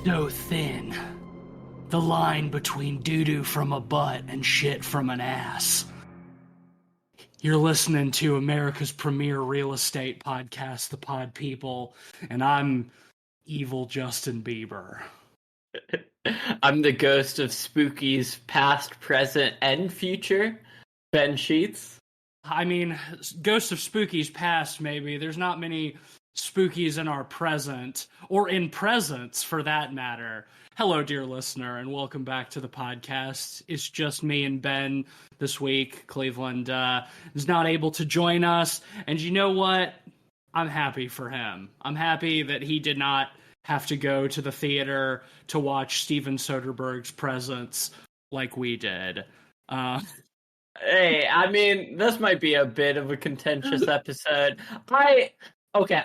So thin. The line between doo-doo from a butt and shit from an ass. You're listening to America's premier real estate podcast, The Pod People, and I'm evil Justin Bieber. I'm the ghost of Spooky's past, present, and future, Ben Sheets. I mean, ghost of Spooky's past, maybe. There's not many spookies in our present, or in presence, for that matter. Hello, dear listener, and welcome back to the podcast. It's just me and Ben this week. Cleveland is not able to join us, and you know what? I'm happy for him. I'm happy that he did not have to go to the theater to watch Steven Soderbergh's Presence like we did. Hey, I mean, this might be a bit of a contentious episode.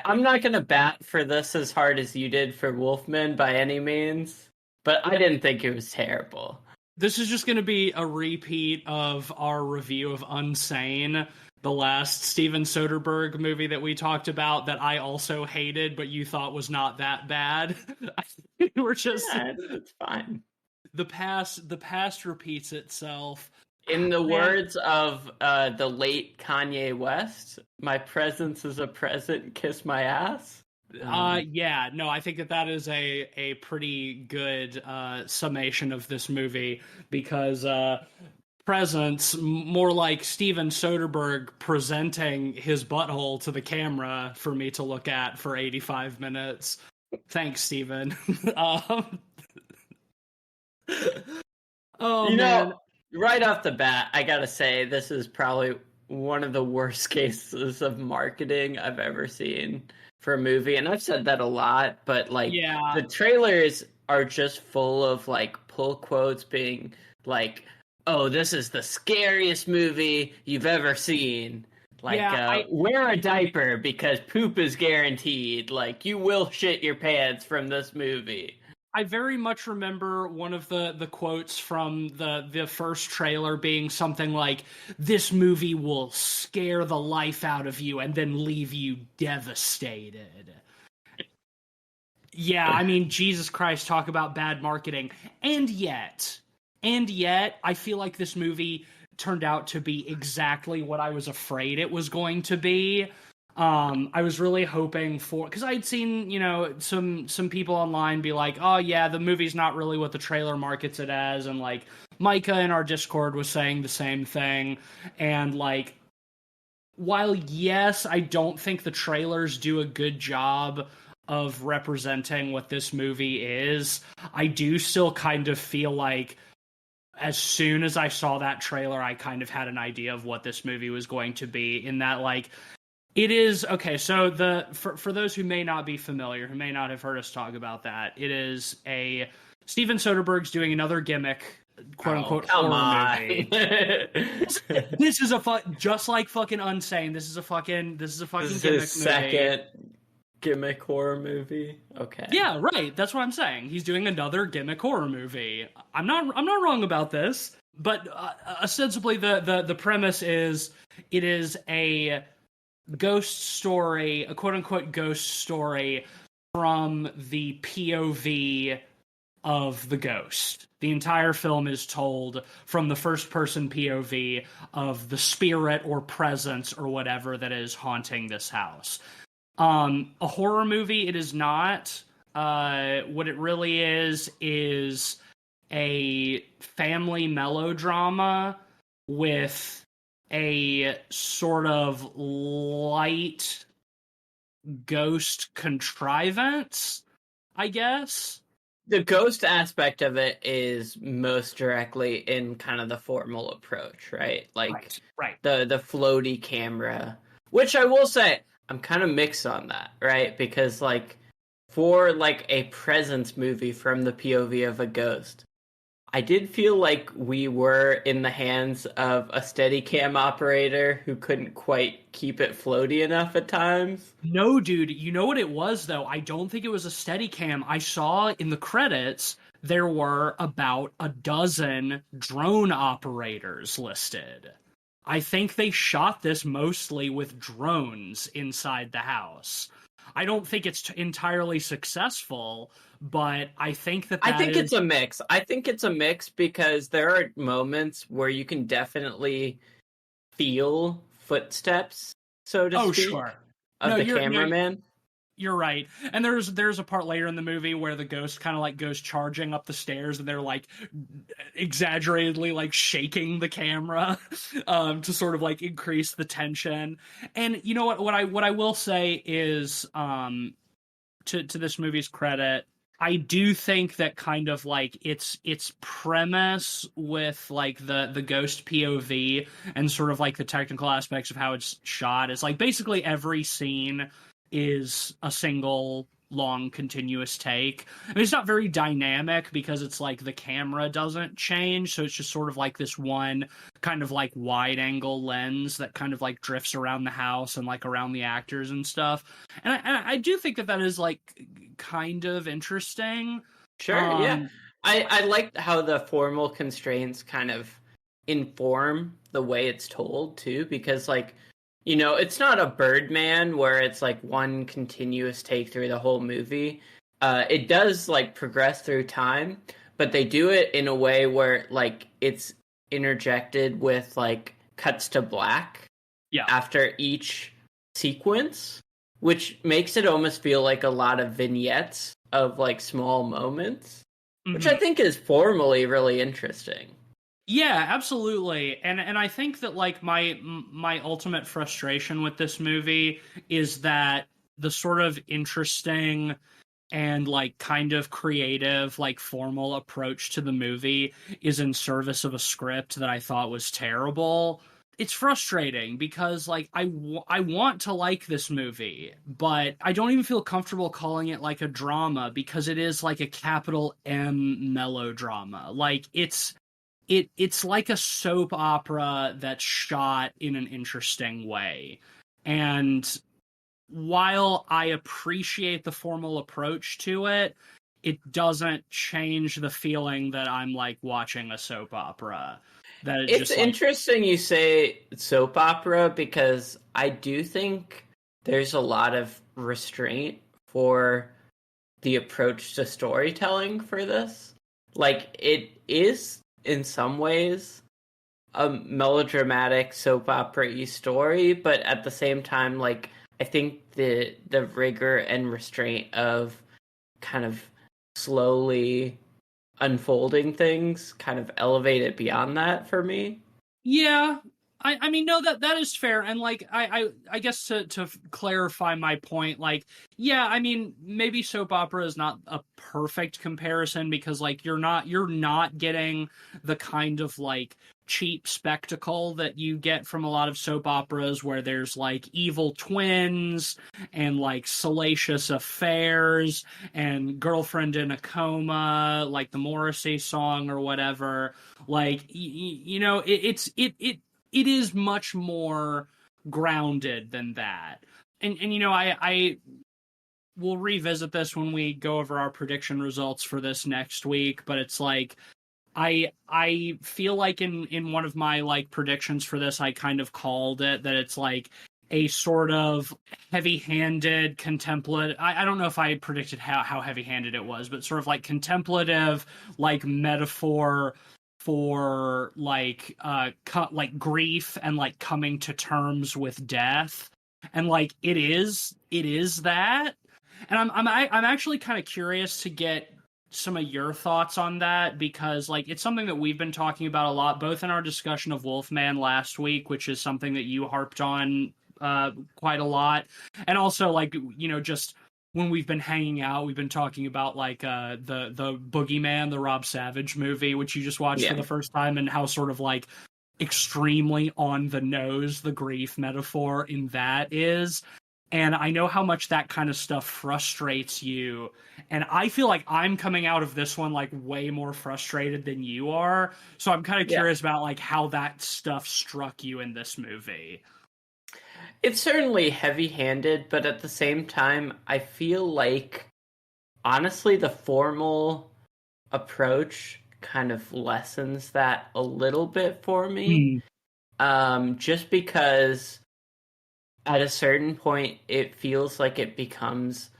I'm not going to bat for this as hard as you did for Wolfman by any means, but I didn't think it was terrible. This is just going to be a repeat of our review of Unsane, the last Steven Soderbergh movie that we talked about that I also hated, but you thought was not that bad. We're just... Yeah, it's fine. The past repeats itself. In the words of the late Kanye West, my presence is a present, kiss my ass. Yeah, no, I think that is a pretty good summation of this movie, because Presence, more like Steven Soderbergh presenting his butthole to the camera for me to look at for 85 minutes. Thanks, Steven. Man. Right off the bat, I gotta say, this is probably one of the worst cases of marketing I've ever seen for a movie. And I've said that a lot, but the trailers are just full of pull quotes being like, oh, this is the scariest movie you've ever seen. Wear a diaper because poop is guaranteed. You will shit your pants from this movie. I very much remember one of the quotes from the first trailer being something like, this movie will scare the life out of you and then leave you devastated. Yeah, I mean, Jesus Christ, talk about bad marketing. And yet, I feel like this movie turned out to be exactly what I was afraid it was going to be. I was really hoping for, because I'd seen, some people online be like, oh yeah, the movie's not really what the trailer markets it as, and Micah in our Discord was saying the same thing, and while yes, I don't think the trailers do a good job of representing what this movie is, I do still kind of feel like as soon as I saw that trailer, I kind of had an idea of what this movie was going to be, in that it is, okay, so for those who may not be familiar, who may not have heard us talk about that, it is Steven Soderbergh's doing another gimmick, quote-unquote, horror movie. This is just like fucking Unsane, this is a fucking gimmick movie. Second gimmick horror movie? Okay. Yeah, right, that's what I'm saying. He's doing another gimmick horror movie. I'm not wrong about this, but ostensibly the premise is, it is a ghost story, a quote-unquote ghost story from the POV of the ghost. The entire film is told from the first-person POV of the spirit or presence or whatever that is haunting this house. A horror movie, it is not. What it really is a family melodrama with a sort of light ghost contrivance, I guess. The ghost aspect of it is most directly in kind of the formal approach, right? Right. The floaty camera, which I will say, I'm kind of mixed on that, right? Because for a presence movie from the POV of a ghost, I did feel like we were in the hands of a Steadicam operator who couldn't quite keep it floaty enough at times. No, dude, you know what it was, though? I don't think it was a Steadicam. I saw in the credits there were about a dozen drone operators listed. I think they shot this mostly with drones inside the house. I don't think it's entirely successful, but I think that I think it's a mix. I think it's a mix because there are moments where you can definitely feel footsteps, so to speak, sure. of the cameraman. You're right. And there's a part later in the movie where the ghost kind of like goes charging up the stairs and they're like exaggeratedly like shaking the camera to sort of like increase the tension. And you know what I will say is to this movie's credit, I do think that kind of like its premise with like the ghost POV and sort of like the technical aspects of how it's shot is like basically every scene is a single long continuous take. I mean, it's not very dynamic because it's like the camera doesn't change, so it's just sort of like this one kind of like wide angle lens that kind of like drifts around the house and like around the actors and stuff. And I do think that is like kind of interesting. Sure, yeah. I like how the formal constraints kind of inform the way it's told too, because like, you know, it's not a Birdman where it's like one continuous take through the whole movie. It does like progress through time, but they do it in a way where like it's interjected with like cuts to black after each sequence, which makes it almost feel like a lot of vignettes of like small moments, which I think is formally really interesting. Yeah, absolutely. And I think that like my ultimate frustration with this movie is that the sort of interesting and like kind of creative, like formal approach to the movie is in service of a script that I thought was terrible. It's frustrating because like I want to like this movie, but I don't even feel comfortable calling it like a drama because it is like a capital M melodrama. Like it's like a soap opera that's shot in an interesting way. And while I appreciate the formal approach to it, it doesn't change the feeling that I'm like watching a soap opera. That it's just, interesting you say soap opera because I do think there's a lot of restraint for the approach to storytelling for this. Like, it is in some ways a melodramatic soap opera-y story, but at the same time, like, I think the rigor and restraint of kind of slowly unfolding things kind of elevate it beyond that for me. Yeah. I mean, no, that is fair. And like, I guess to clarify my point, like, yeah, I mean, maybe soap opera is not a perfect comparison because like, you're not getting the kind of like cheap spectacle that you get from a lot of soap operas where there's like evil twins and like salacious affairs and girlfriend in a coma, like the Morrissey song or whatever. Like, you know, it is much more grounded than that. And you know, I will revisit this when we go over our prediction results for this next week, but it's like I feel like in one of my like predictions for this, I kind of called it that it's like a sort of heavy-handed contemplative. I don't know if I predicted how heavy-handed it was, but sort of like contemplative, like metaphor for like like grief and like coming to terms with death. And like it is that. And I'm actually kind of curious to get some of your thoughts on that because like it's something that we've been talking about a lot, both in our discussion of Wolfman last week, which is something that you harped on quite a lot, and also like, you know, just when we've been hanging out, we've been talking about like the Boogeyman, the Rob Savage movie, which you just watched for the first time, and how sort of like extremely on the nose the grief metaphor in that is. And I know how much that kind of stuff frustrates you. And I feel like I'm coming out of this one like way more frustrated than you are. So I'm kind of curious about like how that stuff struck you in this movie. It's certainly heavy-handed, but at the same time, I feel like, honestly, the formal approach kind of lessens that a little bit for me. Just because at a certain point, it feels like it becomes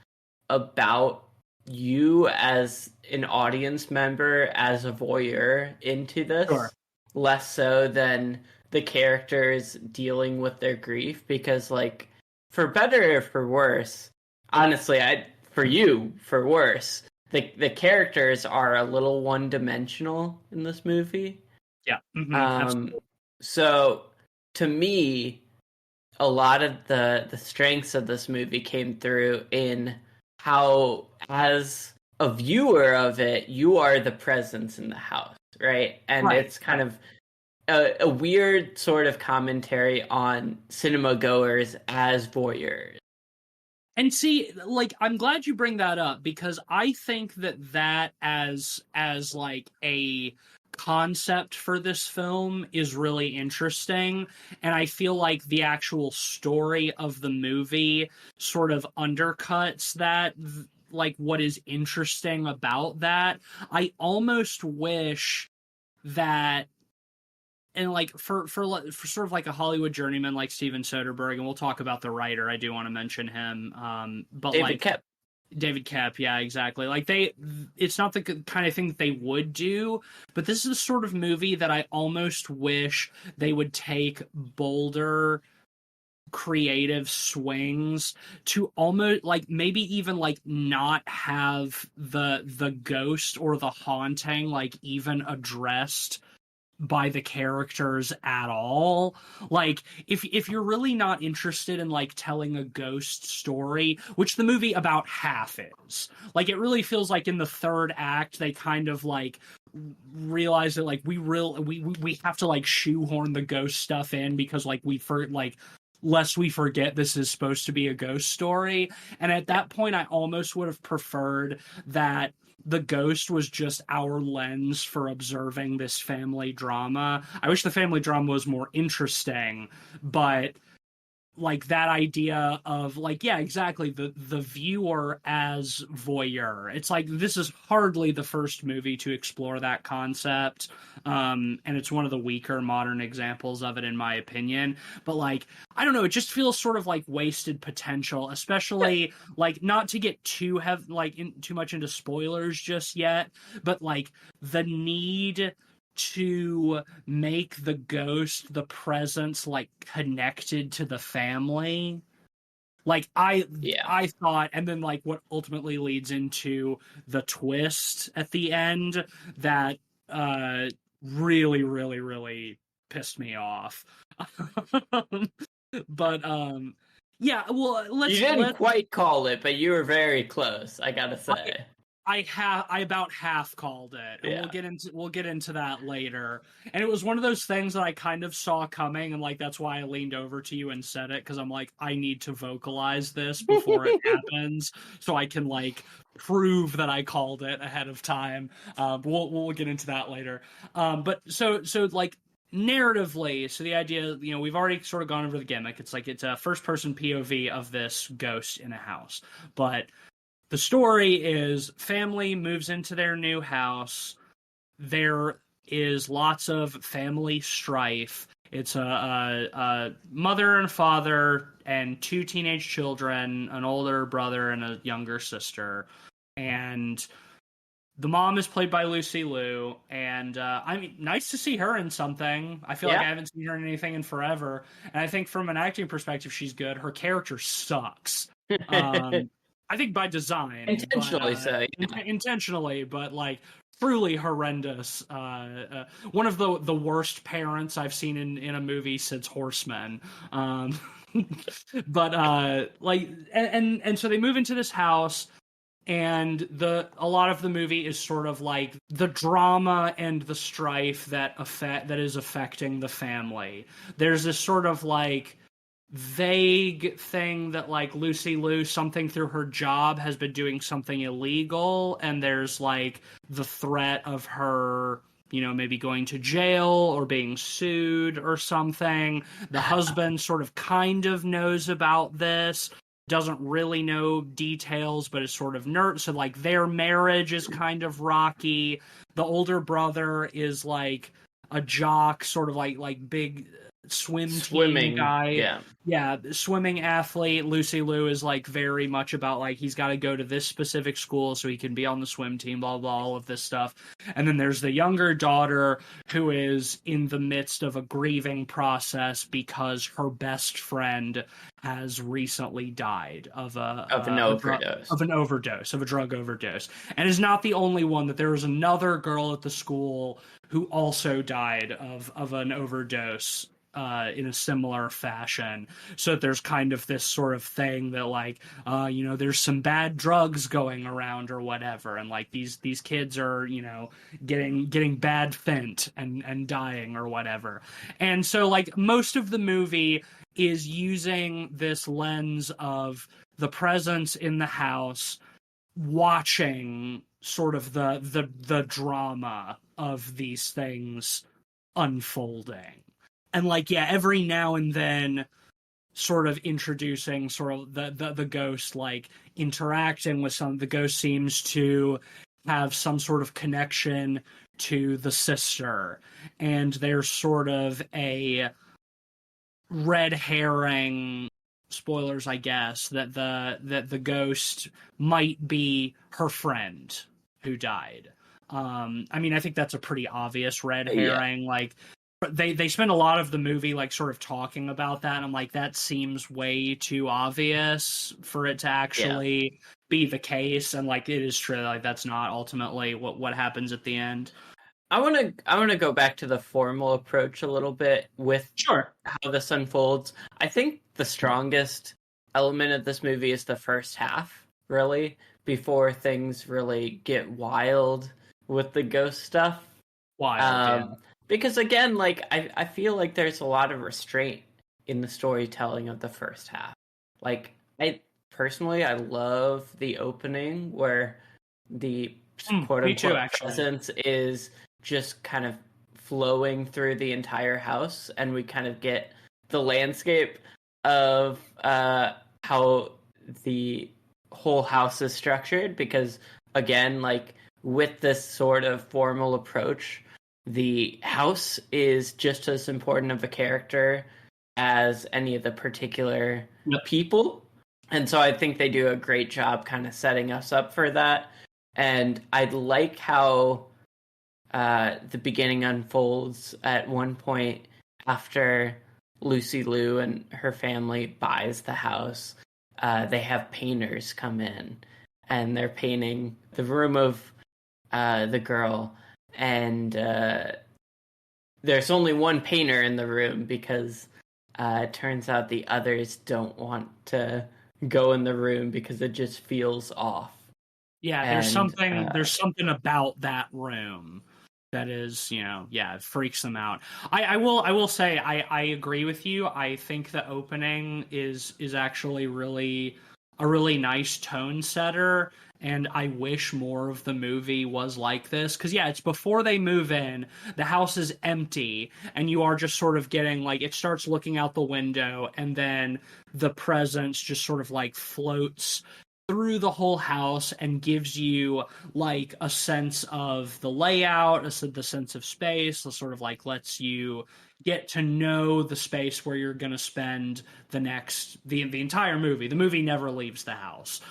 about you as an audience member, as a voyeur into this, Sure. less so than the characters dealing with their grief. Because, like, for better or for worse, honestly, for worse, the characters are a little one-dimensional in this movie. Yeah. Absolutely. So to me, a lot of the strengths of this movie came through in how, as a viewer of it, you are the presence in the house, right? And it's kind of a weird sort of commentary on cinema goers as voyeurs. And see, like, I'm glad you bring that up, because I think that as like a concept for this film is really interesting, and I feel like the actual story of the movie sort of undercuts that, like, what is interesting about that. I almost wish that, and like for sort of like a Hollywood journeyman like Steven Soderbergh, and we'll talk about the writer. I do want to mention him, but David Koepp, yeah, exactly. Like, it's not the kind of thing that they would do, but this is the sort of movie that I almost wish they would take bolder creative swings to, almost like maybe even like not have the ghost or the haunting like even addressed by the characters at all. Like, if you're really not interested in like telling a ghost story, which the movie about half is, like, it really feels like in the third act they kind of like realize that like we have to like shoehorn the ghost stuff in, because like lest we forget this is supposed to be a ghost story. And at that point I almost would have preferred that the ghost was just our lens for observing this family drama. I wish the family drama was more interesting, but like that idea of like, yeah, exactly, the viewer as voyeur. It's like, this is hardly the first movie to explore that concept. And it's one of the weaker modern examples of it, in my opinion. But like, I don't know, it just feels sort of like wasted potential, especially like, not to get too too much into spoilers just yet, but like the need to make the ghost, the presence, like connected to the family. Like, I thought, and then like what ultimately leads into the twist at the end, that really, really, really pissed me off. But yeah, well, you didn't quite call it, but you were very close, I gotta say. I about half called it, and we'll get into that later. And it was one of those things that I kind of saw coming, and like that's why I leaned over to you and said it, because I'm like, I need to vocalize this before it happens, so I can like prove that I called it ahead of time. We'll get into that later. But so like, narratively, so the idea, you know, we've already sort of gone over the gimmick. It's like, it's a first person POV of this ghost in a house, but the story is family moves into their new house. There is lots of family strife. It's a mother and father and two teenage children, an older brother and a younger sister. And the mom is played by Lucy Liu, and I mean, nice to see her in something. I feel like I haven't seen her in anything in forever, and I think from an acting perspective, she's good. Her character sucks. I think by design, intentionally, intentionally, but like truly horrendous. One of the worst parents I've seen in a movie since Horsemen. But like, and so they move into this house, and a lot of the movie is sort of like the drama and the strife that is affecting the family. There's this sort of like vague thing that like Lucy Liu, something through her job, has been doing something illegal, and there's like the threat of her, you know, maybe going to jail or being sued or something. The husband sort of kind of knows about this, doesn't really know details, but is sort of nerd. So like their marriage is kind of rocky. The older brother is like a jock, sort of like big swim team guy. Yeah, Swimming athlete. Lucy Liu is like very much about like he's got to go to this specific school so he can be on the swim team, blah blah, all of this stuff. And then there's the younger daughter who is in the midst of a grieving process because her best friend has recently died of a drug overdose, and is not the only one. That there was another girl at the school who also died of an overdose in a similar fashion. So that there's kind of this sort of thing that like, there's some bad drugs going around or whatever. And like these kids are, getting bad fent and dying or whatever. And so like most of the movie is using this lens of the presence in the house, watching sort of the drama of these things unfolding. And like, yeah, every now and then sort of introducing sort of the ghost, like interacting with the ghost seems to have some sort of connection to the sister. And there's sort of a red herring, spoilers, I guess, that the ghost might be her friend who died. I mean, I think that's a pretty obvious red herring. Yeah. Like, they spend a lot of the movie like sort of talking about that, and I'm like, that seems way too obvious for it to actually be the case. And like, it is true, like that's not ultimately what happens at the end. I want to go back to the formal approach a little bit with how this unfolds. I think the strongest element of this movie is the first half, really, before things really get wild with the ghost stuff. Because again, like I feel like there's a lot of restraint in the storytelling of the first half. Like I love the opening where the quote unquote presence is just kind of flowing through the entire house, and we kind of get the landscape of how the whole house is structured. Because again, like with this sort of formal approach, the house is just as important of a character as any of the particular people. And so I think they do a great job kind of setting us up for that. And I like how the beginning unfolds at one point after Lucy Liu and her family buys the house. They have painters come in, and they're painting the room of the girl. And there's only one painter in the room because it turns out the others don't want to go in the room because it just feels off. Yeah, there's something about that room that is, it freaks them out. I will say I agree with you. I think the opening is actually a really nice tone setter. And I wish more of the movie was like this. Because, it's before they move in. The house is empty. And you are just sort of getting, like, it starts looking out the window. And then the presence just sort of, like, floats through the whole house and gives you, like, a sense of the layout, the sense of space. The sort of, like, lets you get to know the space where you're going to spend the entire movie. The movie never leaves the house.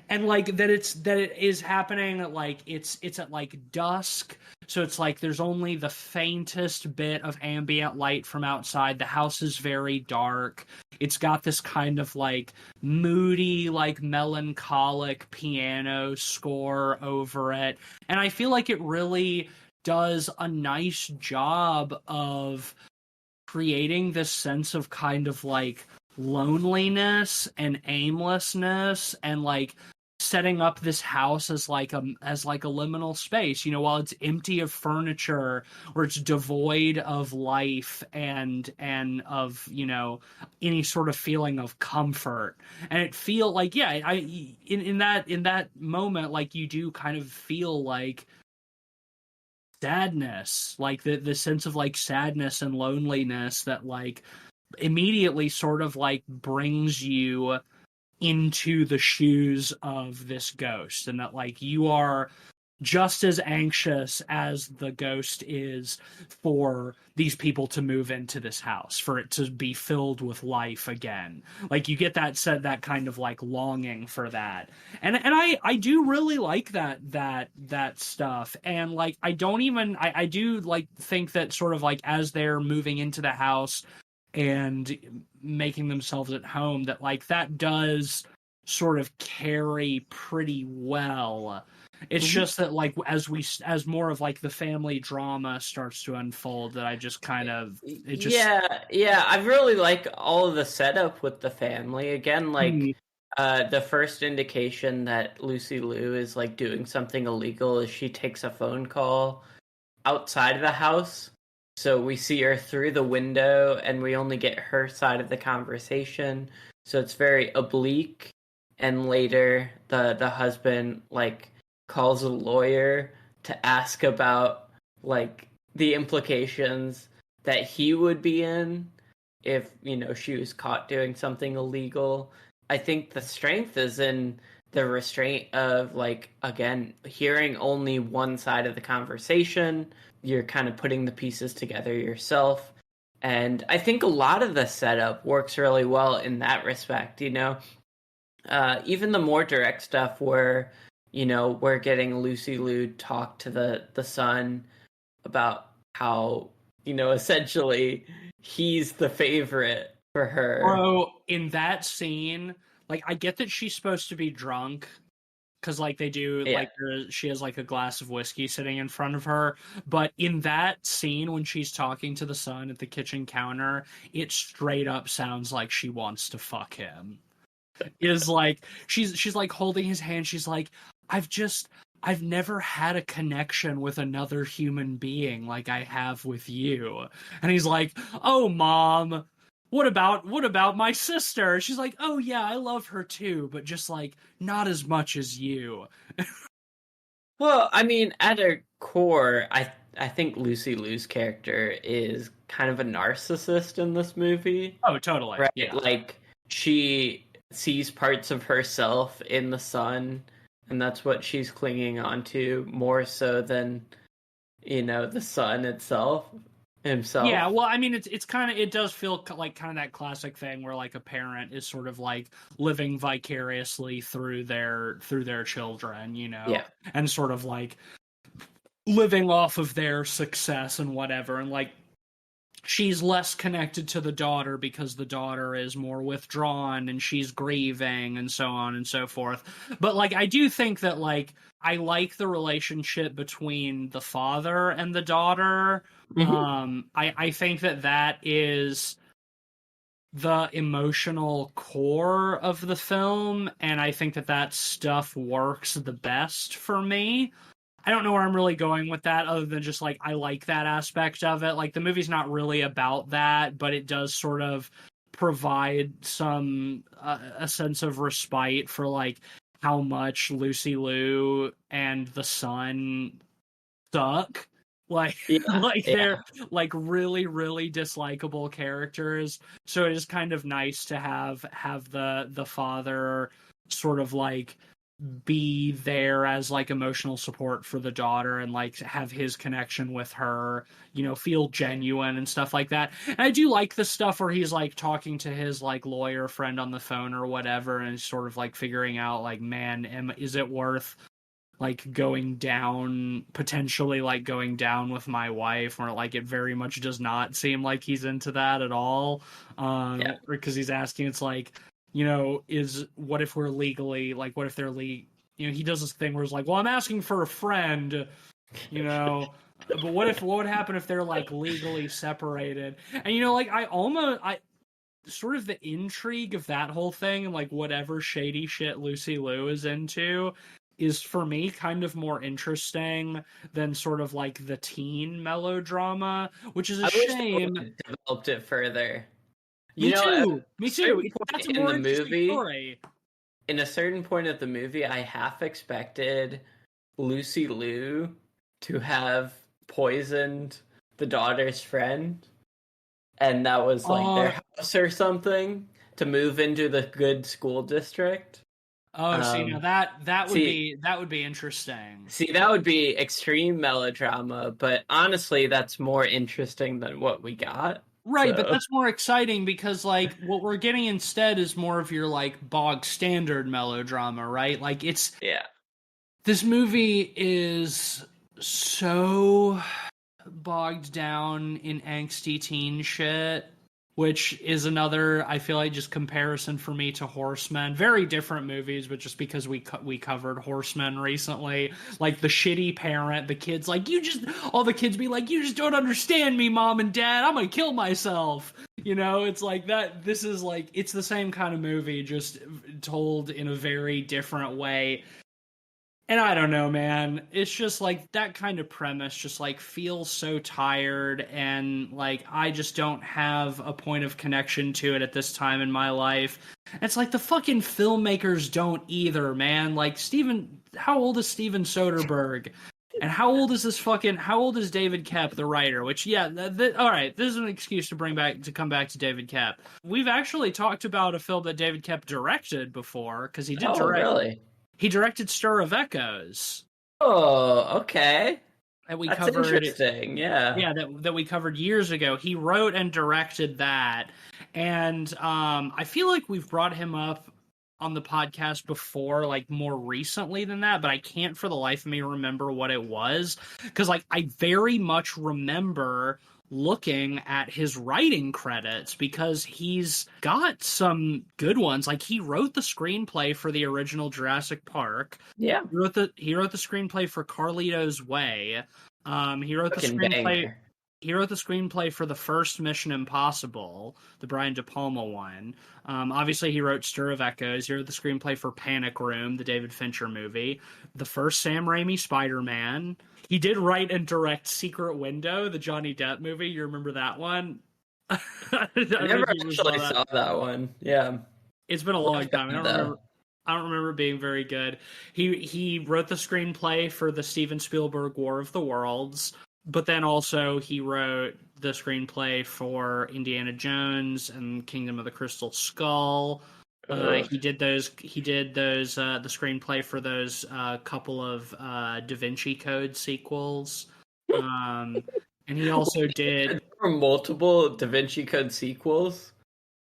And like that it is happening like it's at like dusk, so it's like there's only the faintest bit of ambient light from outside. The house is very dark. It's got this kind of like moody, like melancholic piano score over it, and I feel like it really does a nice job of creating this sense of kind of like loneliness and aimlessness, and like setting up this house as like a liminal space, while it's empty of furniture, or it's devoid of life and of any sort of feeling of comfort. And it feel like in that moment, like you do kind of feel like sadness, like the sense of like sadness and loneliness that like immediately sort of like brings you into the shoes of this ghost, and that like you are just as anxious as the ghost is for these people to move into this house, for it to be filled with life again. Like, you get that kind of like longing for that. And I do really like that stuff. And like, I do like think that sort of like as they're moving into the house and making themselves at home, that like that does sort of carry pretty well. It's just that like as more of like the family drama starts to unfold, that I just kind of yeah, I really like all of the setup with the family. Again, like the first indication that Lucy Liu is like doing something illegal is she takes a phone call outside of the house. So we see her through the window and we only get her side of the conversation. So it's very oblique. And later the husband like calls a lawyer to ask about like the implications that he would be in if, you know, she was caught doing something illegal. I think the strength is in the restraint of like, again, hearing only one side of the conversation. You're kind of putting the pieces together yourself. And I think a lot of the setup works really well in that respect, you know. Even the more direct stuff where, you know, we're getting Lucy Liu talk to the son about how, you know, essentially he's the favorite for her. Bro, in that scene, like, I get that she's supposed to be drunk, because like they do, like she has like a glass of whiskey sitting in front of her, but in that scene when she's talking to the son at the kitchen counter, it straight up sounds like she wants to fuck him. Is like she's like holding his hand, she's like, I've never had a connection with another human being like I have with you. And he's like, oh, Mom, what about my sister? She's like, oh yeah, I love her too, but just like not as much as you. Well, I mean, at her core, I think Lucy Liu's character is kind of a narcissist in this movie. Oh, totally. Right? Yeah. Like, she sees parts of herself in the son, and that's what she's clinging on to more so than, you know, the son himself. Yeah, well, I mean, it's kind of, it does feel like kind of that classic thing where like a parent is sort of like living vicariously through their children, you know, and sort of like living off of their success and whatever, and like she's less connected to the daughter because the daughter is more withdrawn and she's grieving and so on and so forth. But like, I do think that like I like the relationship between the father and the daughter. I think that is the emotional core of the film, and I think that stuff works the best for me. I don't know where I'm really going with that, other than just like I like that aspect of it. Like, the movie's not really about that, but it does sort of provide some a sense of respite for like how much Lucy Liu and the son suck. Like, they're like really, really dislikable characters. So it is kind of nice to have the father sort of like be there as like emotional support for the daughter, and like have his connection with her, you know, feel genuine and stuff like that. And I do like the stuff where he's like talking to his like lawyer friend on the phone or whatever, and sort of like figuring out like, man, is it worth like potentially going down with my wife, or like it very much does not seem like he's into that at all. Because he's asking, it's like, you know, what if we're legally, like, what if they're you know, he does this thing where he's like, well, I'm asking for a friend, you know, but what would happen if they're like legally separated? And, you know, like, I sort of the intrigue of that whole thing, and like whatever shady shit Lucy Liu is into, is for me kind of more interesting than sort of like the teen melodrama, which is a shame. Wish they developed it further. Me too. That's a more interesting story. In a certain point of the movie, I half expected Lucy Liu to have poisoned the daughter's friend, and that was like their house or something, to move into the good school district. Oh, see, now that would see, be interesting. See, that would be extreme melodrama, but honestly, that's more interesting than what we got. Right, but So that's more exciting because like what we're getting instead is more of your like bog standard melodrama, right? Like yeah. this movie is so bogged down in angsty teen shit, which is another, I feel like, just comparison for me to Horsemen. Very different movies, but just because we covered Horsemen recently, like the shitty parent, the kids like all the kids be like, you just don't understand me, mom and dad. I'm gonna kill myself. You know, it's like that. This is like it's the same kind of movie, just told in a very different way. And I don't know, man. It's just like that kind of premise just like feels so tired, and like I just don't have a point of connection to it at this time in my life. It's like the fucking filmmakers don't either, man. Like how old is Steven Soderbergh? And how old is David Koepp, the writer? Which, yeah, all right, this is an excuse to come back to David Koepp. We've actually talked about a film that David Koepp directed before, because he did direct. Really? He directed Stir of Echoes. Oh, okay. That's interesting. Yeah. That we covered years ago. He wrote and directed that, and I feel like we've brought him up on the podcast before, like more recently than that, but I can't for the life of me remember what it was, because like I very much remember looking at his writing credits because he's got some good ones. Like he wrote the screenplay for the original Jurassic Park. Yeah. He wrote the screenplay for Carlito's Way. He wrote the screenplay. Banger. He wrote the screenplay for the first Mission Impossible, the Brian De Palma one. Obviously, he wrote Stir of Echoes. He wrote the screenplay for Panic Room, the David Fincher movie. The first Sam Raimi Spider-Man. He did write and direct Secret Window, the Johnny Depp movie. You remember that one? I never actually saw that one. Yeah. It's been a long time. I don't remember it being very good. He wrote the screenplay for the Steven Spielberg War of the Worlds, but then also he wrote the screenplay for Indiana Jones and Kingdom of the Crystal Skull. He did the screenplay for those couple of Da Vinci Code sequels. And he also did multiple Da Vinci Code sequels.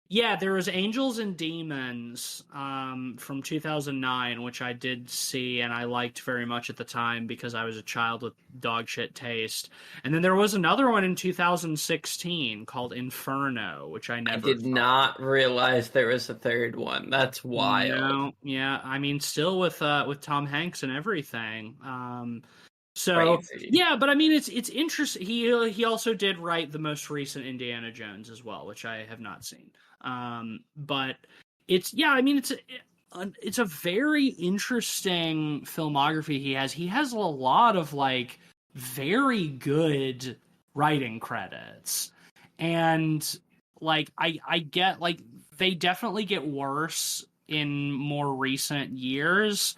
Yeah, there was Angels and Demons from 2009, which I did see and I liked very much at the time because I was a child with dog shit taste. And then there was another one in 2016 called Inferno, which I did not realize there was a third one. That's wild. No, yeah, I mean, still with Tom Hanks and everything. So crazy. Yeah, but I mean, it's interesting. He also did write the most recent Indiana Jones as well, which I have not seen. But it's a very interesting filmography he has. He has a lot of like very good writing credits, and like I get like they definitely get worse in more recent years,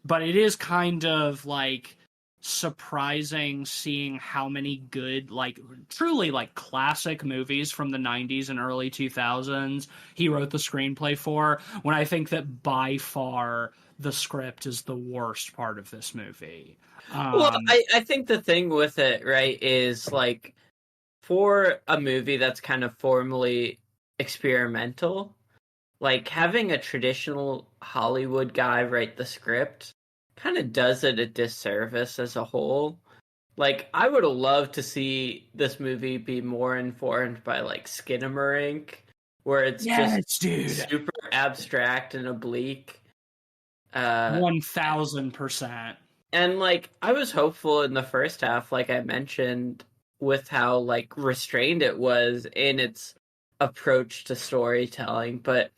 but it is kind of like surprising seeing how many good, like truly like classic movies from the 90s and early 2000s he wrote the screenplay for, when I think that by far the script is the worst part of this movie. Well, I think the thing with it, right, is like for a movie that's kind of formally experimental, like having a traditional Hollywood guy write the script kind of does it a disservice as a whole. Like, I would have loved to see this movie be more informed by like Skinamarink, where it's super abstract and oblique. 1000%. And like, I was hopeful in the first half, like I mentioned, with how like restrained it was in its approach to storytelling. But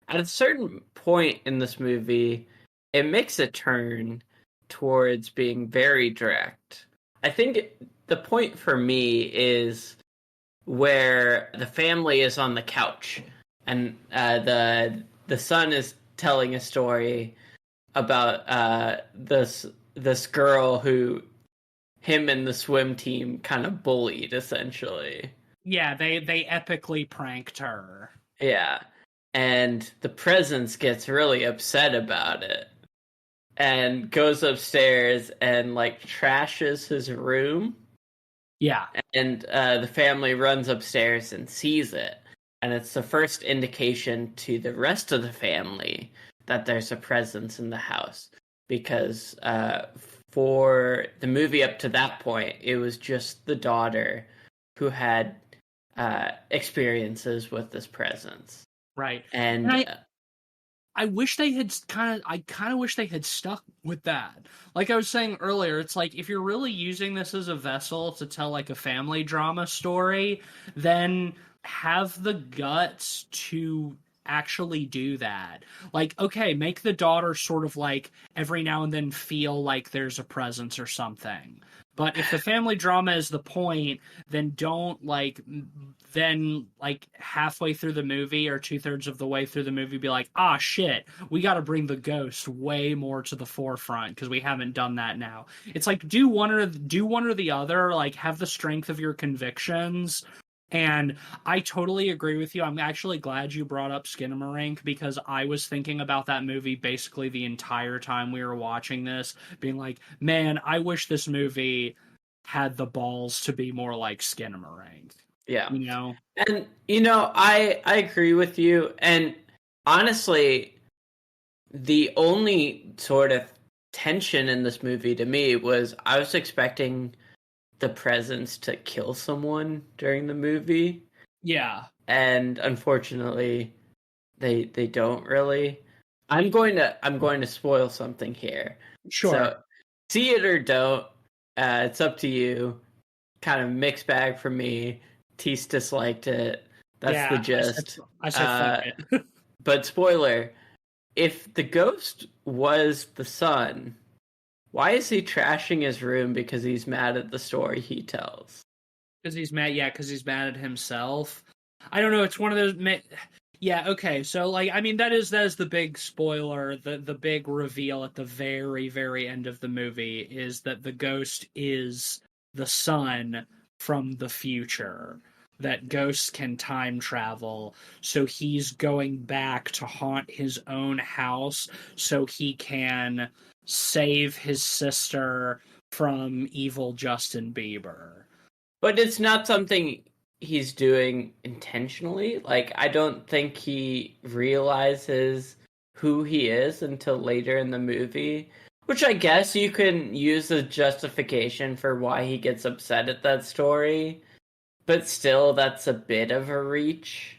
at a certain point in this movie, it makes a turn towards being very direct. I think the point for me is where the family is on the couch and the son is telling a story about this girl who him and the swim team kind of bullied, essentially. Yeah, they epically pranked her. Yeah. and the presence gets really upset about it and goes upstairs and like trashes his room. Yeah. And the family runs upstairs and sees it. And it's the first indication to the rest of the family that there's a presence in the house. Because for the movie up to that point, it was just the daughter who had experiences with this presence. Right. And I wish they had I kind of wish they had stuck with that. Like I was saying earlier, it's like if you're really using this as a vessel to tell like a family drama story, then have the guts to actually do that. Like, okay, make the daughter sort of like every now and then feel like there's a presence or something. But if the family drama is the point, then don't then halfway through the movie or 2/3 of the way through the movie be like, ah, shit, we got to bring the ghost way more to the forefront because we haven't done that now. It's like do one or the other, like have the strength of your convictions. And I totally agree with you. I'm actually glad you brought up Skinamarink because I was thinking about that movie basically the entire time we were watching this, being like, man, I wish this movie had the balls to be more like Skinamarink. Yeah. You know? And, I agree with you. And honestly, the only sort of tension in this movie to me was I was expecting the presence to kill someone during the movie. Yeah. And unfortunately, they don't really. I'm going to spoil something here. Sure. So, see it or don't. It's up to you. Kind of mixed bag for me. Tease disliked it. That's the gist. I said fuck it. But spoiler, if the ghost was the son, why is he trashing his room? Because he's mad at the story he tells. Because he's mad, because he's mad at himself. I don't know, it's one of those... Yeah, okay, so, that is the big spoiler, the big reveal at the very, very end of the movie is that the ghost is the son from the future. That ghosts can time travel, so he's going back to haunt his own house so he can save his sister from evil Justin Bieber. But it's not something he's doing intentionally. Like, I don't think he realizes who he is until later in the movie, which I guess you can use as justification for why he gets upset at that story. But still, that's a bit of a reach.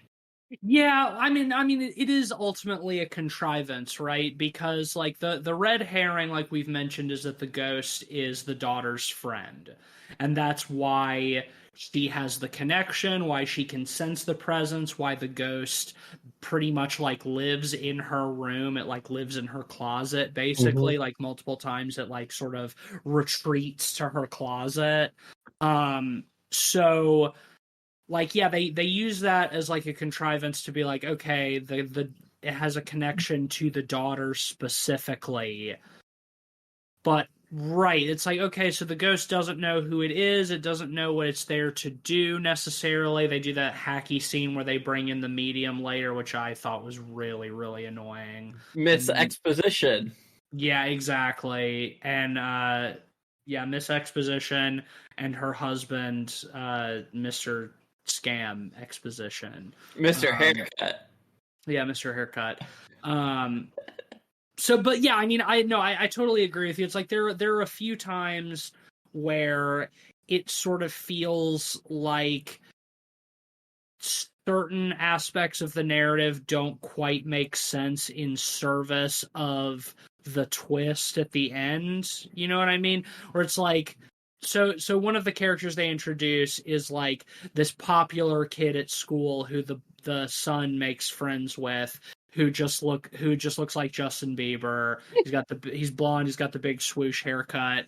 Yeah, I mean, it is ultimately a contrivance, right? Because the red herring, like we've mentioned, is that the ghost is the daughter's friend, and that's why she has the connection, why she can sense the presence, why the ghost pretty much lives in her room. It lives in her closet, basically, multiple times. It sort of retreats to her closet. So, they use that as a contrivance to be okay, it has a connection to the daughter specifically. But right, it's okay, so the ghost doesn't know who it is, it doesn't know what it's there to do necessarily. They do that hacky scene where they bring in the medium later, which I thought was really, really annoying. Miss Exposition. Yeah, exactly. And Miss Exposition and her husband, Mr. Scam Exposition. Mr. Haircut. Yeah, Mr. Haircut. So, but yeah, I totally agree with you. It's there are a few times where it sort of feels like certain aspects of the narrative don't quite make sense in service of the twist at the end. You know what I mean? Where it's so one of the characters they introduce is this popular kid at school who the son makes friends with, who just looks like Justin Bieber. He's blonde, he's got the big swoosh haircut.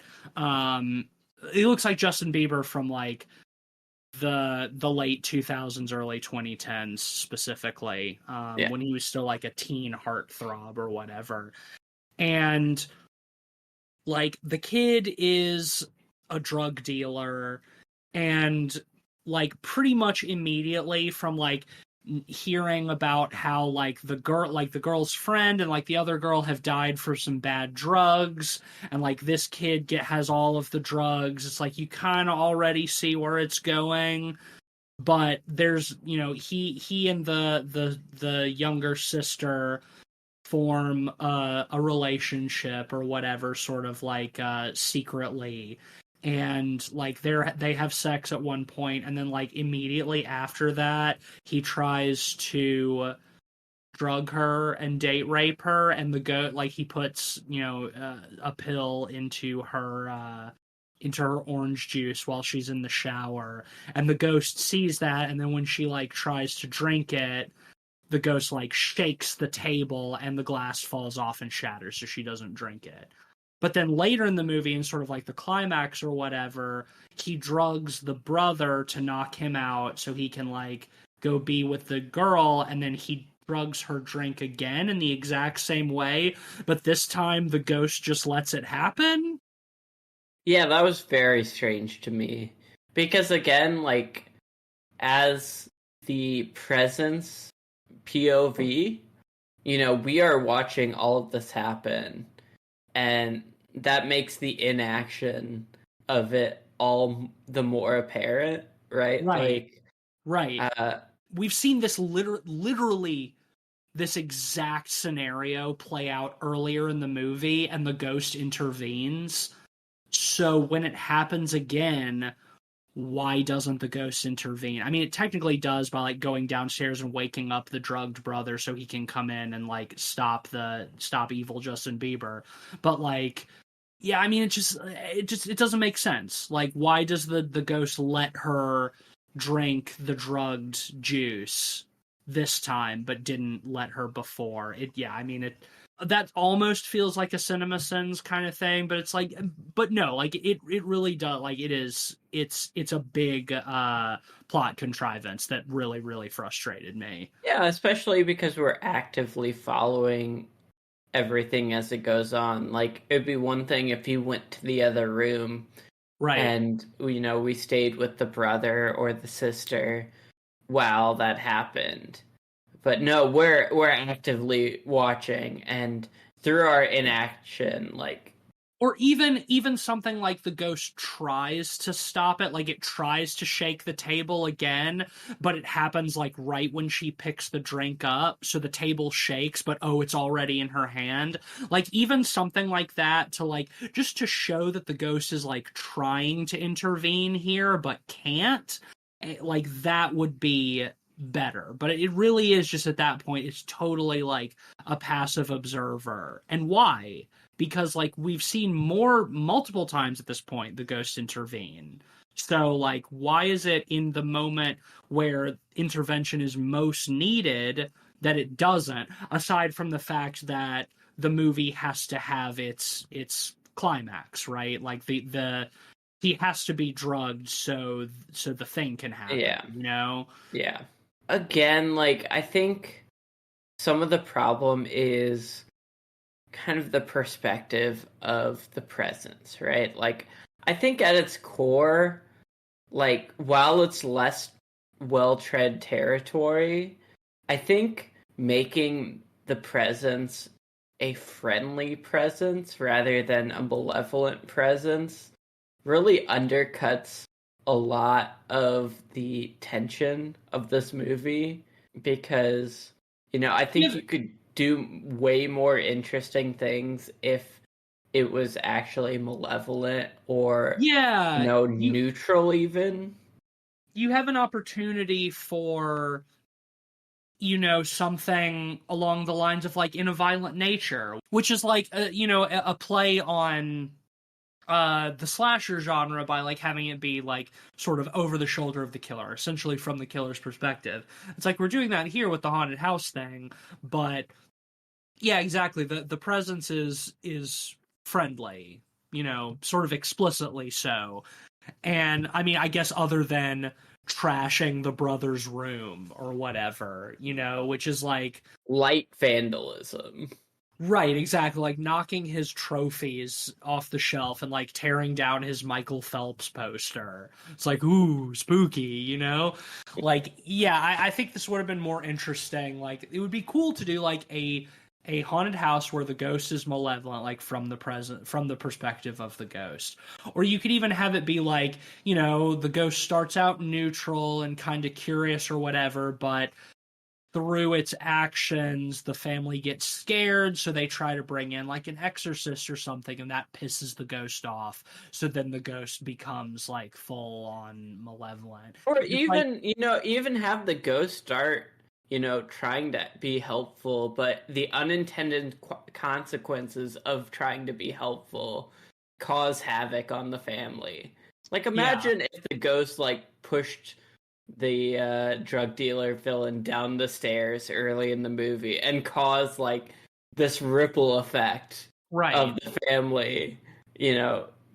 He looks like Justin Bieber from the late 2000s, early 2010s specifically, when he was still a teen heartthrob or whatever. And the kid is a drug dealer, and pretty much immediately from hearing about how like the girl's friend and like the other girl have died for some bad drugs, and like this kid has all of the drugs. It's like you kind of already see where it's going, but there's, you know, he and the younger sister form a relationship or whatever, sort of like secretly, and like they have sex at one point, and then like immediately after that he tries to drug her and date rape her, and like he puts, you know, a pill into her orange juice while she's in the shower, and the ghost sees that, and then when she like tries to drink it, the ghost like shakes the table and the glass falls off and shatters, so she doesn't drink it. But then later in the movie, in sort of like the climax or whatever, he drugs the brother to knock him out so he can like go be with the girl, and then he drugs her drink again in the exact same way, but this time the ghost just lets it happen. Yeah, that was very strange to me. Because again, like, as the presence POV, you know, we are watching all of this happen, and that makes the inaction of it all the more apparent, right? Right. We've seen this literally this exact scenario play out earlier in the movie, and the ghost intervenes. So when it happens again, why doesn't the ghost intervene? I mean, it technically does by like going downstairs and waking up the drugged brother so he can come in and like stop evil Justin Bieber. But like, yeah, I mean, it doesn't make sense. Like, why does the ghost let her drink the drugged juice this time but didn't let her before? That almost feels like a CinemaSins kind of thing, but it's like, but no, like it really does. Like it's a big plot contrivance that really, really frustrated me. Yeah, especially because we're actively following everything as it goes on. Like, it'd be one thing if he went to the other room, right, and, you know, we stayed with the brother or the sister while that happened. But no, we're actively watching, and through our inaction, like, or even something like the ghost tries to stop it, like it tries to shake the table again, but it happens like right when she picks the drink up, so the table shakes, but oh, it's already in her hand. Like even something like that to like just to show that the ghost is like trying to intervene here but can't. Like that would be better, but it really is just at that point it's totally like a passive observer. And why? Because like we've seen multiple times at this point the ghost intervene, so like why is it in the moment where intervention is most needed that it doesn't, aside from the fact that the movie has to have its climax, right? Like the he has to be drugged so the thing can happen. Yeah, you know. Yeah. Again, like, I think some of the problem is kind of the perspective of the presence, right? Like, I think at its core, like, while it's less well-tread territory, I think making the presence a friendly presence rather than a malevolent presence really undercuts a lot of the tension of this movie, because, you know, I think you could do way more interesting things if it was actually malevolent or, neutral even. You have an opportunity for, you know, something along the lines of like In a Violent Nature, which is like a play on the slasher genre by like having it be like sort of over the shoulder of the killer, essentially from the killer's perspective. It's like we're doing that here with the haunted house thing, but yeah, exactly. The presence is friendly, you know, sort of explicitly so. And I mean, I guess other than trashing the brother's room or whatever, you know, which is like light vandalism. Right, exactly. Like knocking his trophies off the shelf and like tearing down his Michael Phelps poster. It's like, ooh, spooky, you know? Like, yeah, I think this would have been more interesting. Like, it would be cool to do like a haunted house where the ghost is malevolent, like from the perspective of the ghost. Or you could even have it be like, you know, the ghost starts out neutral and kind of curious or whatever, but through its actions, the family gets scared, so they try to bring in like an exorcist or something, and that pisses the ghost off. So then the ghost becomes like full on malevolent. Or It's like, even, even have the ghost start, trying to be helpful, but the unintended consequences of trying to be helpful cause havoc on the family. Like, yeah, imagine if the ghost, like, pushed the drug dealer villain down the stairs early in the movie and caused, like, this ripple effect of right. the family,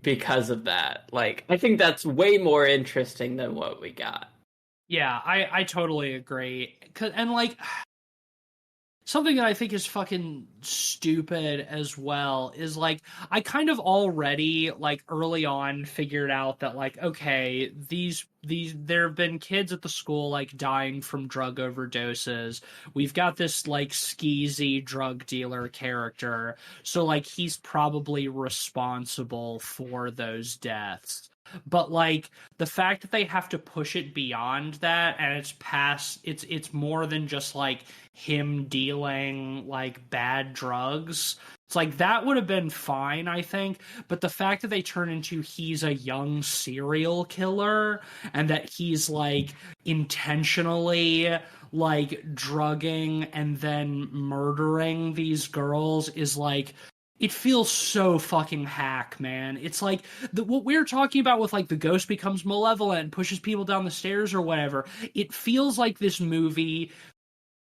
because of that. Like, I think that's way more interesting than what we got. Yeah, I totally agree. And like, something that I think is fucking stupid as well is like I kind of already like early on figured out that like okay, these there have been kids at the school like dying from drug overdoses. We've got this like skeezy drug dealer character. So like he's probably responsible for those deaths. But like the fact that they have to push it beyond that and it's more than just like him dealing like bad drugs. It's like that would have been fine, I think. But the fact that they turn into he's a young serial killer and that he's like intentionally like drugging and then murdering these girls is like it feels so fucking hack, man. It's like what we're talking about with like the ghost becomes malevolent and pushes people down the stairs or whatever. It feels like this movie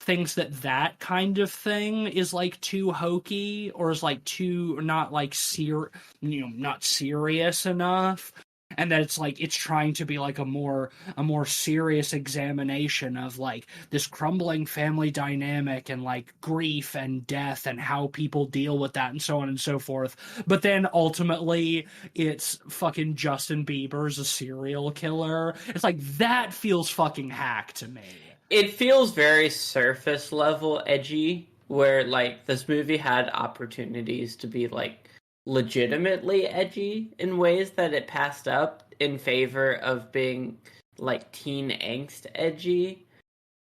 thinks that that kind of thing is like too hokey or is like too not like not serious enough, and that it's like it's trying to be like a more serious examination of like this crumbling family dynamic and like grief and death and how people deal with that and so on and so forth. But then ultimately it's fucking Justin Bieber's a serial killer. It's like that feels fucking hack to me. It feels very surface level edgy, where like this movie had opportunities to be like legitimately edgy in ways that it passed up in favor of being like teen angst edgy,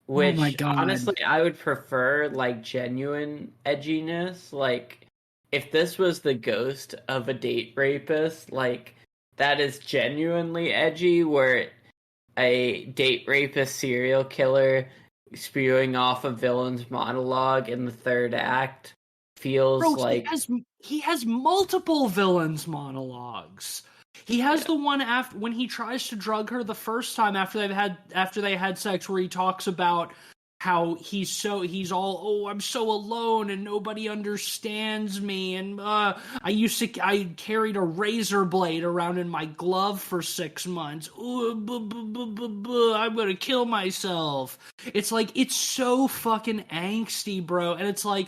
Oh my which god. honestly I would prefer like genuine edginess. Like if this was the ghost of a date rapist, like that is genuinely edgy, where a date rapist serial killer spewing off a villain's monologue in the third act feels Bro, like he has multiple villains monologues. He has yeah. the one after when he tries to drug her the first time after they had sex, where he talks about how he's all, oh, I'm so alone and nobody understands me, and I carried a razor blade around in my glove for 6 months. Ooh, I'm gonna kill myself. It's like it's so fucking angsty, bro, and it's like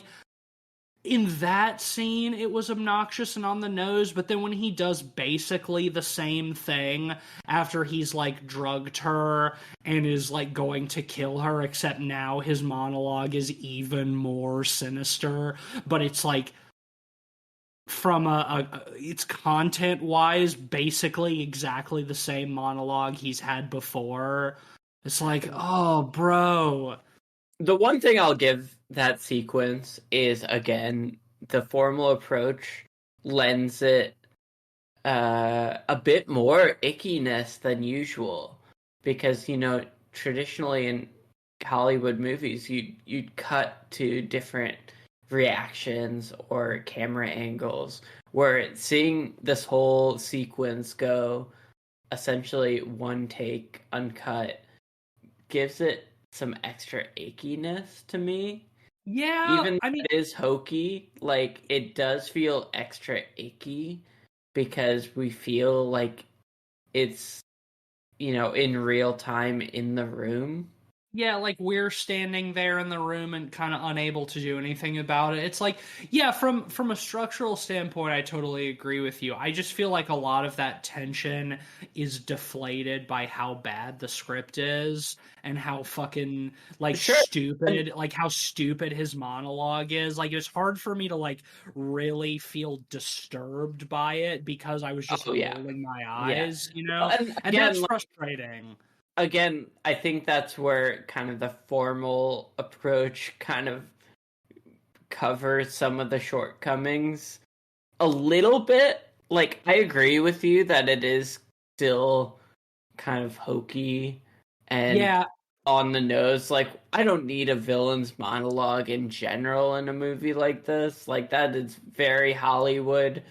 in that scene it was obnoxious and on the nose, but then when he does basically the same thing after he's like drugged her and is like going to kill her, except now his monologue is even more sinister, but it's like from it's content wise basically exactly the same monologue he's had before. It's like, oh bro. The one thing I'll give that sequence is, again, the formal approach lends it a bit more ickiness than usual, because traditionally in Hollywood movies you'd cut to different reactions or camera angles, where seeing this whole sequence go essentially one take uncut gives it some extra achiness to me. Yeah, Even I though mean, it is hokey, like it does feel extra icky because we feel like it's in real time in the room. Yeah, like we're standing there in the room and kind of unable to do anything about it. It's like, yeah, from a structural standpoint, I totally agree with you. I just feel like a lot of that tension is deflated by how bad the script is and how fucking like stupid, like how stupid his monologue is. Like it's hard for me to like really feel disturbed by it because I was just rolling my eyes, you know? And that's frustrating. Again, I think that's where kind of the formal approach kind of covers some of the shortcomings a little bit. Like, I agree with you that it is still kind of hokey and on the nose. Like, I don't need a villain's monologue in general in a movie like this. Like, that is very Hollywood.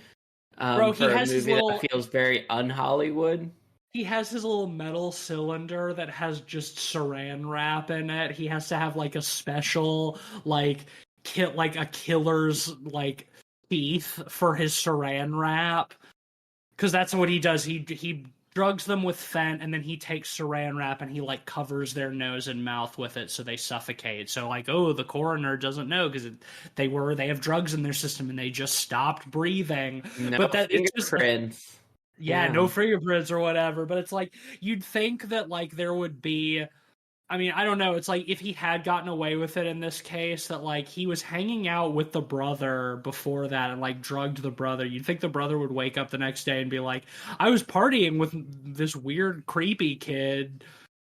Bro, for a movie that feels very un-Hollywood. He has his little metal cylinder that has just saran wrap in it. He has to have like a special like a killer's like teeth for his saran wrap, because that's what he does. He drugs them with Fent, and then he takes saran wrap and he like covers their nose and mouth with it so they suffocate. So like, oh, the coroner doesn't know because they have drugs in their system and they just stopped breathing. No, but that it's just yeah, no fingerprints or whatever. But it's like, you'd think that like there would be, I mean, I don't know. It's like if he had gotten away with it in this case, that like he was hanging out with the brother before that and like drugged the brother. You'd think the brother would wake up the next day and be like, I was partying with this weird, creepy kid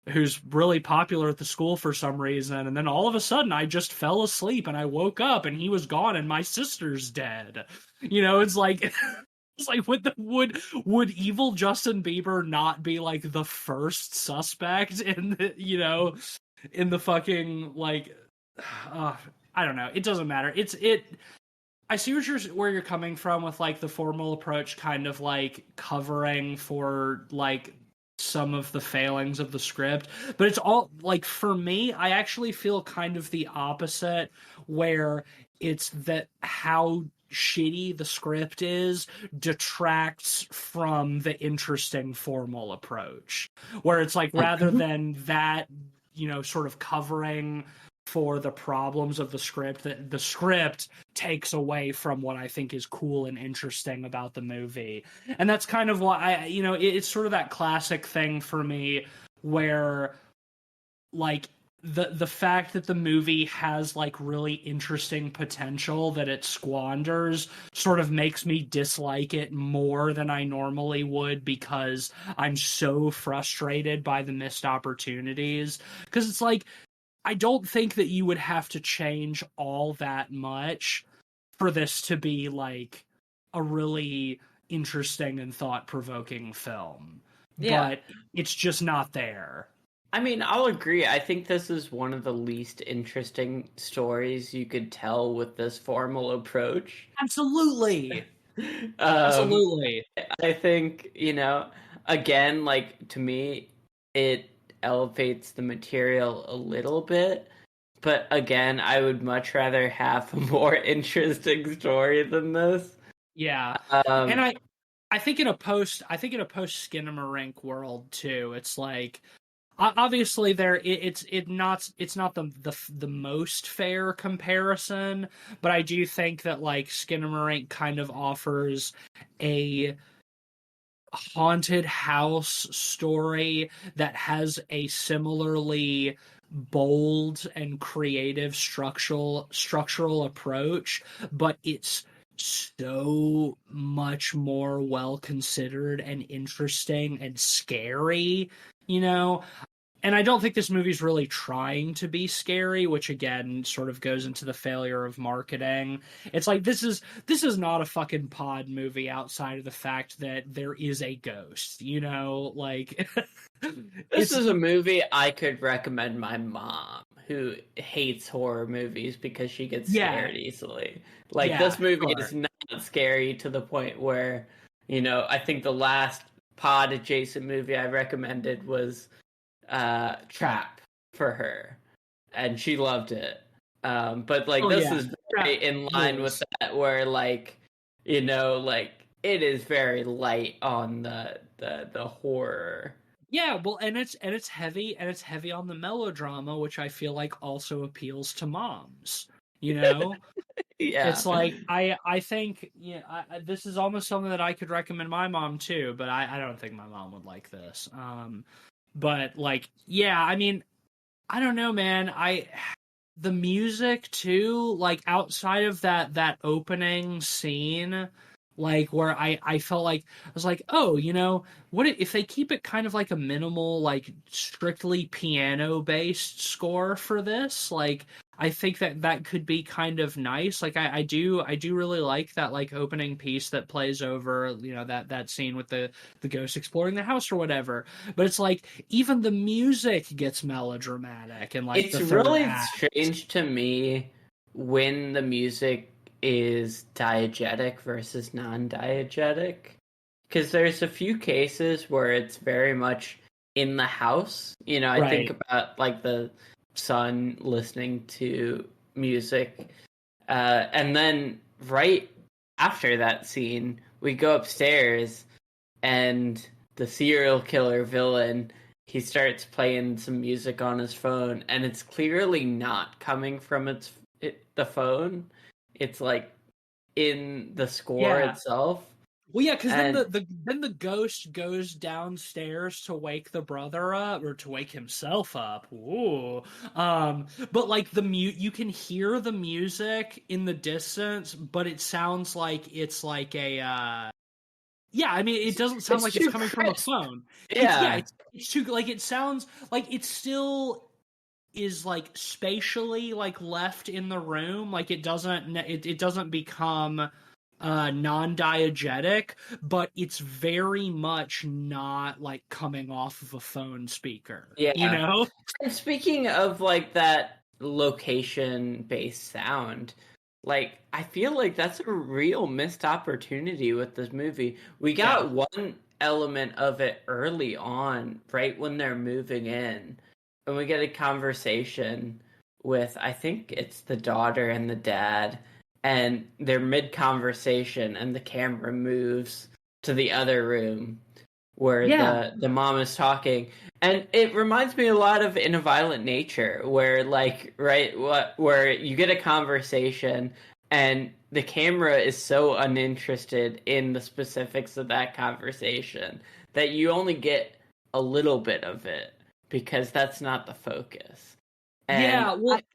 who's really popular at the school for some reason. And then all of a sudden I just fell asleep and I woke up and he was gone and my sister's dead. You know, it's like... It's like, would evil Justin Bieber not be like the first suspect in the, you know, in the fucking like, I don't know. It doesn't matter. I see where you're coming from with like the formal approach, kind of like covering for like some of the failings of the script, but it's all like, for me, I actually feel kind of the opposite, where it's that how shitty the script is detracts from the interesting formal approach, where it's like, rather than that, you know, sort of covering for the problems of the script, that the script takes away from what I think is cool and interesting about the movie. And that's kind of why it's sort of that classic thing for me where like the fact that the movie has like really interesting potential that it squanders sort of makes me dislike it more than I normally would, because I'm so frustrated by the missed opportunities. Because it's like, I don't think that you would have to change all that much for this to be like a really interesting and thought-provoking film. Yeah. But it's just not there. I mean, I'll agree. I think this is one of the least interesting stories you could tell with this formal approach. Absolutely. Absolutely. I think, again, like, to me, it elevates the material a little bit. But again, I would much rather have a more interesting story than this. Yeah. And I think in a post Skinamarink world too, it's like, obviously it's not the most fair comparison, but I do think that like Skinamarink kind of offers a haunted house story that has a similarly bold and creative structural approach, but it's so much more well considered and interesting and scary, you know. And I don't think this movie's really trying to be scary, which again sort of goes into the failure of marketing. It's like, this is not a fucking pod movie outside of the fact that there is a ghost, you know, like this is a movie I could recommend my mom, who hates horror movies because she gets scared easily. Like, this movie is not scary to the point where, I think the last pod adjacent movie I recommended was Trap for her, and she loved it. But like, this is very in line with that, where like, like, it is very light on the horror. Yeah, well, and it's heavy, and it's heavy on the melodrama, which I feel like also appeals to moms. You know, Yeah. it's like I think this is almost something that I could recommend my mom too, but I don't think my mom would like this. But like, yeah, I mean, I don't know, man. The music too, like outside of that opening scene, like where I felt like I was like, oh, what if they keep it kind of like a minimal, like strictly piano based score for this? Like, I think that could be kind of nice. Like, I do really like that like opening piece that plays over that scene with the ghost exploring the house or whatever. But it's like even the music gets melodramatic and like it's the third really act. strange to me when the music is diegetic versus non-diegetic, because there's a few cases where it's very much in the house. I think about like the son listening to music, and then right after that scene we go upstairs and the serial killer villain, he starts playing some music on his phone, and it's clearly not coming from the phone. It's like in the score itself. Well, yeah, because then the ghost goes downstairs to wake the brother up or to wake himself up. Ooh, but like you can hear the music in the distance, but it sounds like it's like a. Yeah, I mean, it doesn't sound like it's coming from a phone. Yeah, it's too like it sounds like it still is like spatially like left in the room. Like it doesn't become non-diegetic, but it's very much not like coming off of a phone speaker. Yeah. And speaking of like that location-based sound, like I feel like that's a real missed opportunity with this movie. We got one element of it early on, right when they're moving in, and we get a conversation with, I think it's the daughter and the dad, and they're mid-conversation and the camera moves to the other room where the mom is talking, and it reminds me a lot of In a Violent Nature, where like where you get a conversation and the camera is so uninterested in the specifics of that conversation that you only get a little bit of it because that's not the focus. And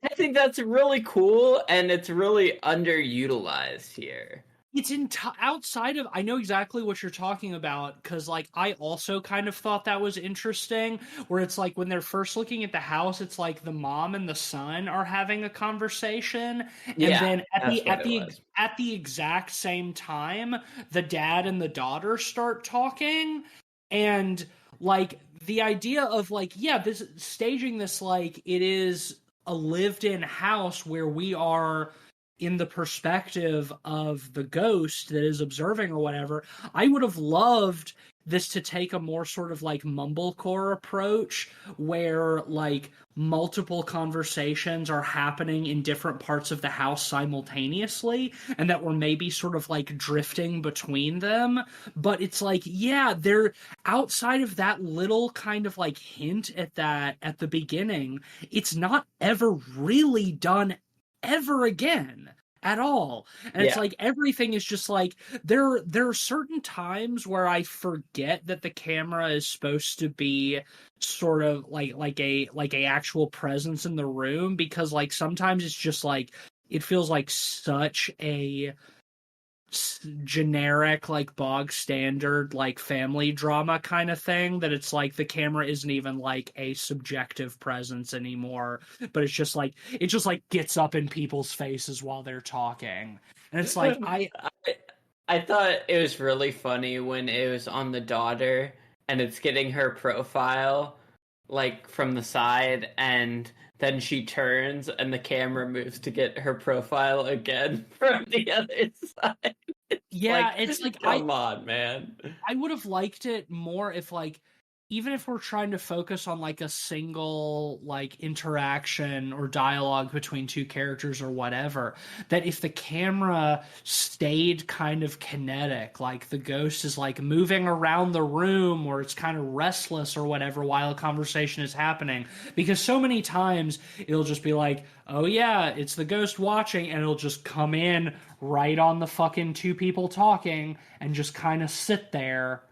I think that's really cool, and it's really underutilized here. It's outside of. I know exactly what you're talking about, because like I also kind of thought that was interesting, where it's like when they're first looking at the house, it's like the mom and the son are having a conversation, and then at the exact same time, the dad and the daughter start talking, and like the idea of like this staging this like it is a lived-in house where we are in the perspective of the ghost that is observing or whatever. I would have loved this to take a more sort of like mumblecore approach where like multiple conversations are happening in different parts of the house simultaneously, and that we're maybe sort of like drifting between them. But it's like, they're outside of that little kind of like hint at that at the beginning, it's not ever really done ever again at all. And it's like everything is just like there are certain times where I forget that the camera is supposed to be sort of like a actual presence in the room, because like sometimes it's just like it feels like such a generic like bog standard like family drama kind of thing that it's like the camera isn't even like a subjective presence anymore, but it just like gets up in people's faces while they're talking. And it's like I thought it was really funny when it was on the daughter and it's getting her profile like from the side, and then she turns and the camera moves to get her profile again from the other side. It's like come on, man. I would have liked it more if like even if we're trying to focus on like a single like interaction or dialogue between two characters or whatever, that if the camera stayed kind of kinetic, like the ghost is like moving around the room or it's kind of restless or whatever while a conversation is happening, because so many times it'll just be like, oh yeah, it's the ghost watching, and it'll just come in right on the fucking two people talking and just kind of sit there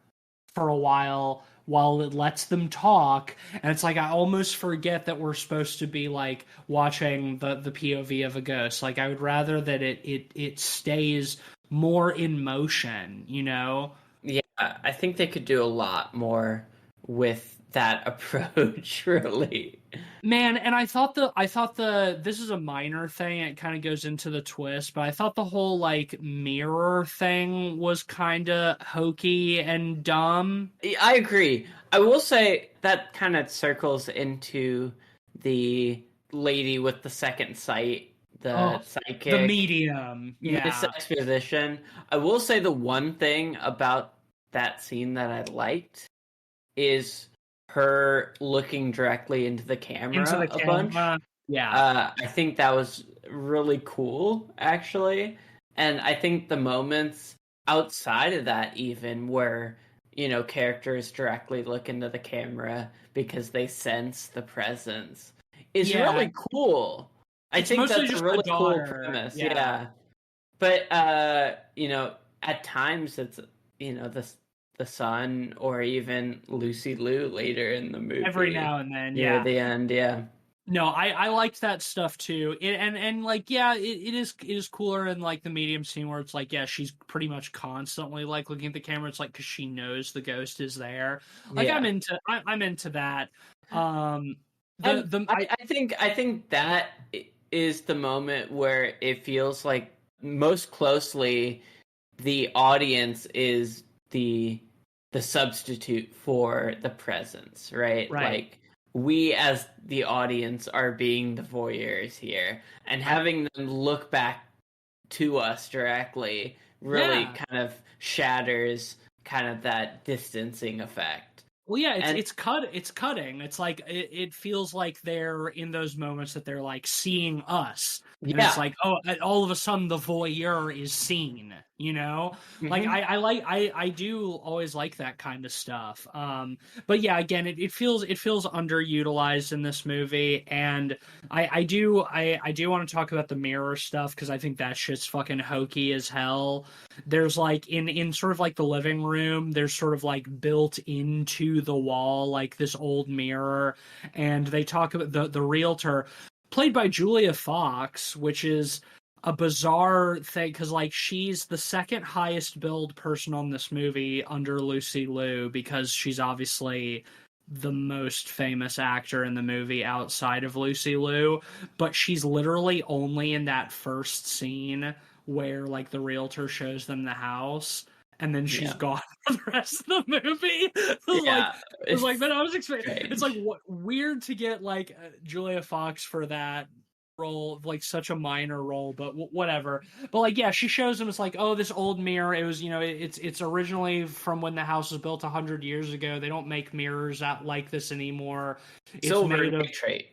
for a while it lets them talk. And it's like I almost forget that we're supposed to be like watching the POV of a ghost. Like I would rather that it stays more in motion, you know? Yeah, I think they could do a lot more with that approach, really. Man, and I thought the this is a minor thing, it kind of goes into the twist, but I thought the whole like mirror thing was kind of hokey and dumb. I agree. I will say that kind of circles into the lady with the second sight, the psychic, the medium, Miss Exposition. I will say the one thing about that scene that I liked is her looking directly into the camera a bunch. Yeah. I think that was really cool, actually. And I think the moments outside of that, even where, you know, characters directly look into the camera because they sense the presence, is really cool. I think that's a really cool premise. Yeah. But, you know, at times it's, you know, the son or even Lucy Liu later in the movie. Every now and then, near the end, yeah. No, I liked that stuff too. And like, yeah, it is cooler in like the medium scene where it's like, yeah, she's pretty much constantly like looking at the camera. It's like because she knows the ghost is there. Like I'm into that. I think that is the moment where it feels like most closely the audience is the substitute for the presence, right? Like we as the audience are being the voyeurs here, and having them look back to us directly really kind of shatters kind of that distancing effect. Well, yeah, it's cutting. It's like it feels like they're in those moments that they're like seeing us. And it's like, oh, all of a sudden the voyeur is seen, you know? Mm-hmm. Like I do always like that kind of stuff. But yeah, again, it feels underutilized in this movie, and I do want to talk about the mirror stuff because I think that shit's fucking hokey as hell. There's like in sort of like the living room, there's sort of like built into the wall like this old mirror, and they talk about the realtor played by Julia Fox, which is a bizarre thing because like she's the second highest billed person on this movie under Lucy Liu, because she's obviously the most famous actor in the movie outside of Lucy Liu, but she's literally only in that first scene where like the realtor shows them the house, and then she's gone for the rest of the movie. It's like, man, I was expecting. It's like weird to get like Julia Fox for that role, like such a minor role, but whatever. But like, yeah, she shows them. It's like, oh, this old mirror. It was, you know, it's originally from when the house was built 100 years ago. They don't make mirrors out like this anymore. It's silver nitrate.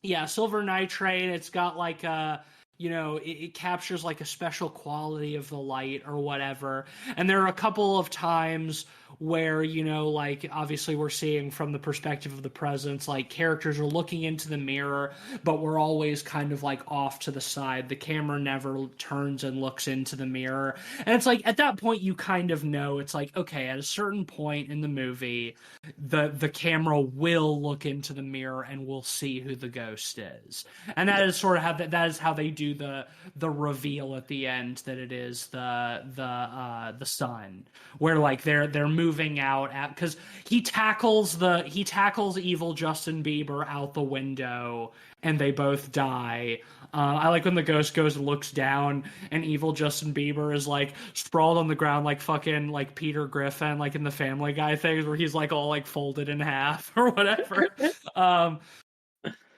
Yeah, silver nitrate. It's got like a, you know, it captures like a special quality of the light or whatever. And there are a couple of times where, you know, like obviously we're seeing from the perspective of the presence, like characters are looking into the mirror, but we're always kind of like off to the side. The camera never turns and looks into the mirror. And it's like at that point you kind of know, it's like, okay, at a certain point in the movie, the camera will look into the mirror and we'll see who the ghost is. And that is sort of how that is how they do the reveal at the end, that it is the son, where like they're moving out at, because he tackles evil Justin Bieber out the window and they both die. I like when the ghost goes and looks down and evil Justin Bieber is like sprawled on the ground like fucking like Peter Griffin, like in the Family Guy things where he's like all like folded in half or whatever.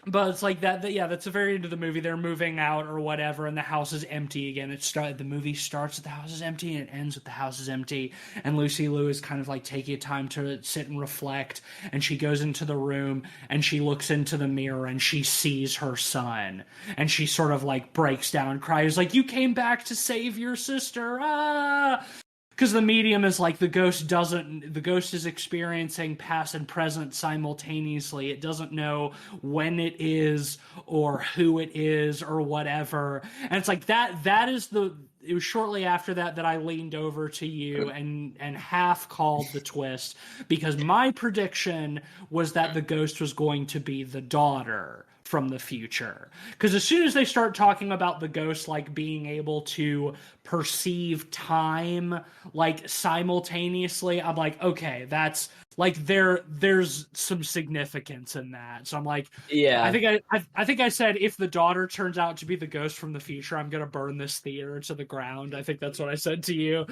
But it's like that, yeah, that's the very end of the movie. They're moving out or whatever, and the house is empty again. The movie starts with the house is empty, and it ends with the house is empty. And Lucy Liu is kind of like taking time to sit and reflect. And she goes into the room, and she looks into the mirror, and she sees her son. And she sort of like breaks down, cries like, "You came back to save your sister!" Ah! Because the medium is like the ghost is experiencing past and present simultaneously. It doesn't know when it is or who it is or whatever. And it's like it was shortly after that I leaned over to you and half called the twist, because my prediction was that the ghost was going to be the daughter from the future. Because as soon as they start talking about the ghost like being able to perceive time like simultaneously, I'm like, okay, that's like there's some significance in that. So I'm like, yeah, I think I said if the daughter turns out to be the ghost from the future, I'm gonna burn this theater to the ground. I think that's what I said to you.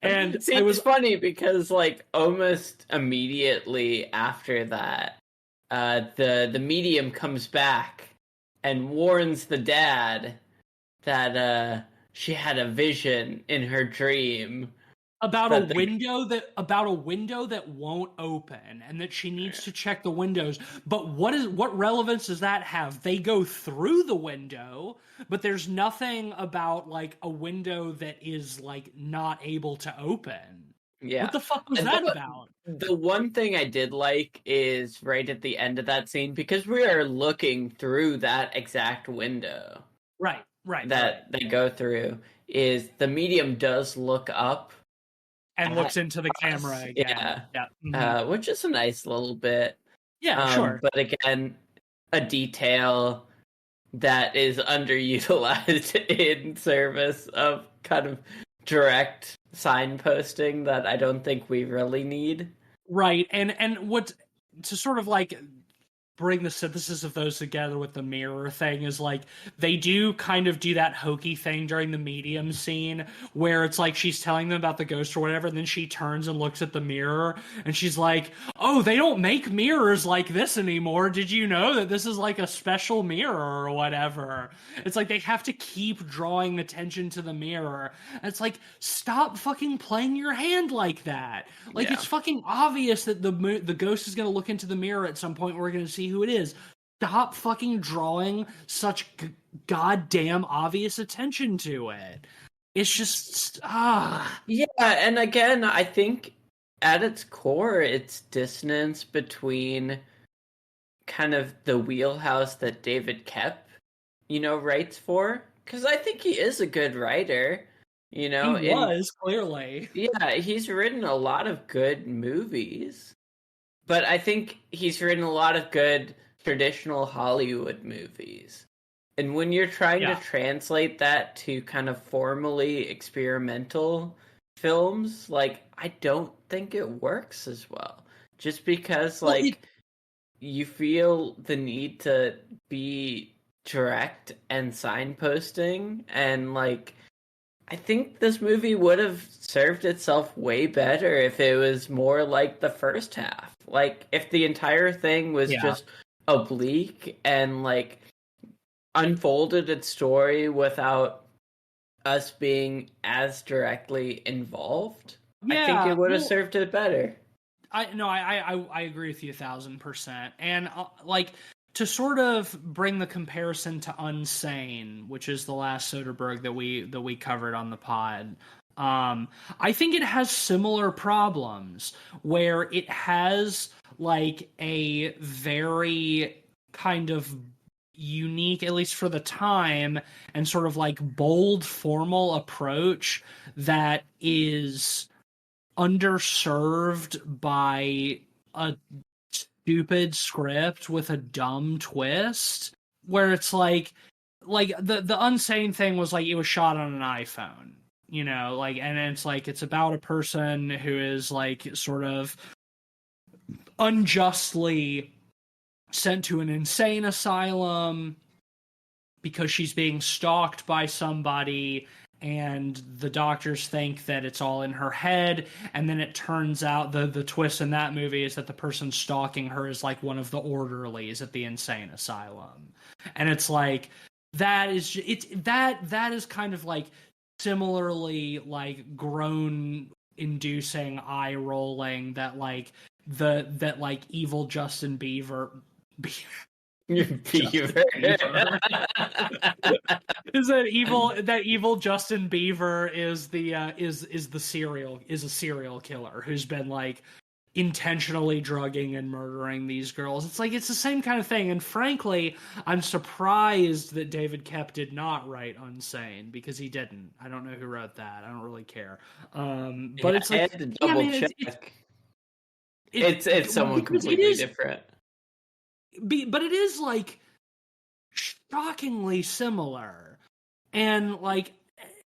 And see, it was funny because like almost immediately after that, the medium comes back and warns the dad that she had a vision in her dream about a window that won't open, and that she needs to check the windows. But what relevance does that have? They go through the window, but there's nothing about like a window that is like not able to open. Yeah. What the fuck was that about? The one thing I did like is right at the end of that scene, because we are looking through that exact window. Right. That they go through, is the medium does look up and looks into the camera again. Yeah. Mm-hmm. Which is a nice little bit. Yeah, sure. But again, a detail that is underutilized in service of kind of direct signposting that I don't think we really need. Right, and what to sort of like bring the synthesis of those together with the mirror thing is like they do kind of do that hokey thing during the medium scene where it's like she's telling them about the ghost or whatever, and then she turns and looks at the mirror and she's like, "Oh, they don't make mirrors like this anymore. Did you know that this is like a special mirror or whatever?" It's like they have to keep drawing attention to the mirror. It's like, stop fucking playing your hand like that. Like, it's fucking obvious that the ghost is going to look into the mirror at some point. We're going to see who it is. Stop fucking drawing such goddamn obvious attention to it. It's just Yeah, and again, I think at its core, it's dissonance between kind of the wheelhouse that David Koepp, writes for. Because I think he is a good writer, He was, clearly. Yeah, he's written a lot of good movies. But I think he's written a lot of good traditional Hollywood movies. And when you're trying to translate that to kind of formally experimental films, like, I don't think it works as well. Just because, you feel the need to be direct and signposting, and, like, I think this movie would have served itself way better if it was more like the first half. Like, if the entire thing was just oblique and, like, unfolded its story without us being as directly involved, I think it would have served it better. I agree with you 1,000%. And, to sort of bring the comparison to Unsane, which is the last Soderbergh that we covered on the pod, I think it has similar problems where it has like a very kind of unique, at least for the time, and sort of like bold formal approach that is underserved by a stupid script with a dumb twist, where it's like the Unsane thing was like it was shot on an iPhone, and it's like it's about a person who is like sort of unjustly sent to an insane asylum because she's being stalked by somebody, and the doctors think that it's all in her head, and then it turns out the twist in that movie is that the person stalking her is like one of the orderlies at the insane asylum. And it's like that is kind of like similarly like groan inducing eye rolling that like evil Justin Bieber Beaver. Is that evil Justin Bieber is a serial killer who's been like intentionally drugging and murdering these girls. It's like it's the same kind of thing. And frankly, I'm surprised that David Koepp did not write Unsane, because he didn't. I don't know who wrote that. I don't really care. But it's like I had to double check. It's someone completely different. But it is like shockingly similar, and like,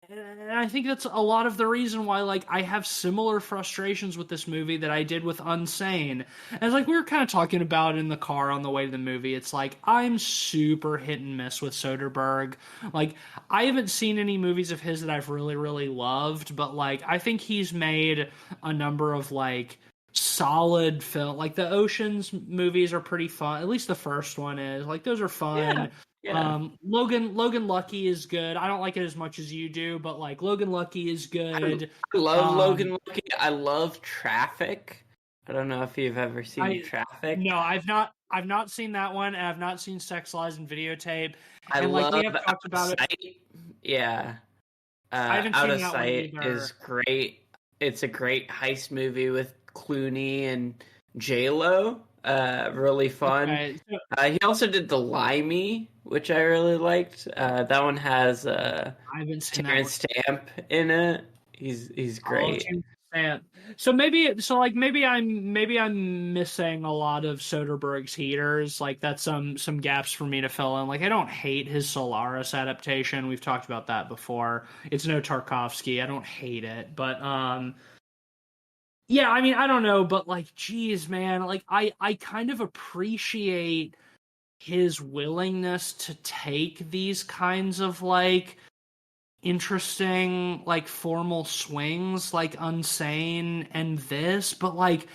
and I think that's a lot of the reason why like I have similar frustrations with this movie that I did with Unsane. And like we were kind of talking about in the car on the way to the movie, it's like I'm super hit and miss with Soderbergh. Like I haven't seen any movies of his that I've really, really loved, but like I think he's made a number of like solid film. Like the Ocean's movies are pretty fun. At least the first one is. Like those are fun. Yeah. Logan Lucky is good. I don't like it as much as you do, but like Logan Lucky is good. I love Logan Lucky. I love Traffic. I don't know if you've ever seen Traffic. No, I've not seen that one, and I've not seen Sex, Lies, and Videotape. I love we have talked about it. Yeah. I haven't Out seen of that Sight one either. Is great. It's a great heist movie with Clooney and J-Lo. Really fun. Okay. He also did The Limey, which I really liked. That one has I haven't seen Terrence Stamp in it. He's great. So maybe I'm missing a lot of Soderbergh's heaters. Like that's some gaps for me to fill in. Like I don't hate his Solaris adaptation. We've talked about that before. It's no Tarkovsky. I don't hate it, but yeah, I mean, I don't know, but like, geez, man, like I kind of appreciate his willingness to take these kinds of like interesting, like formal swings, like Unsane and this, but like,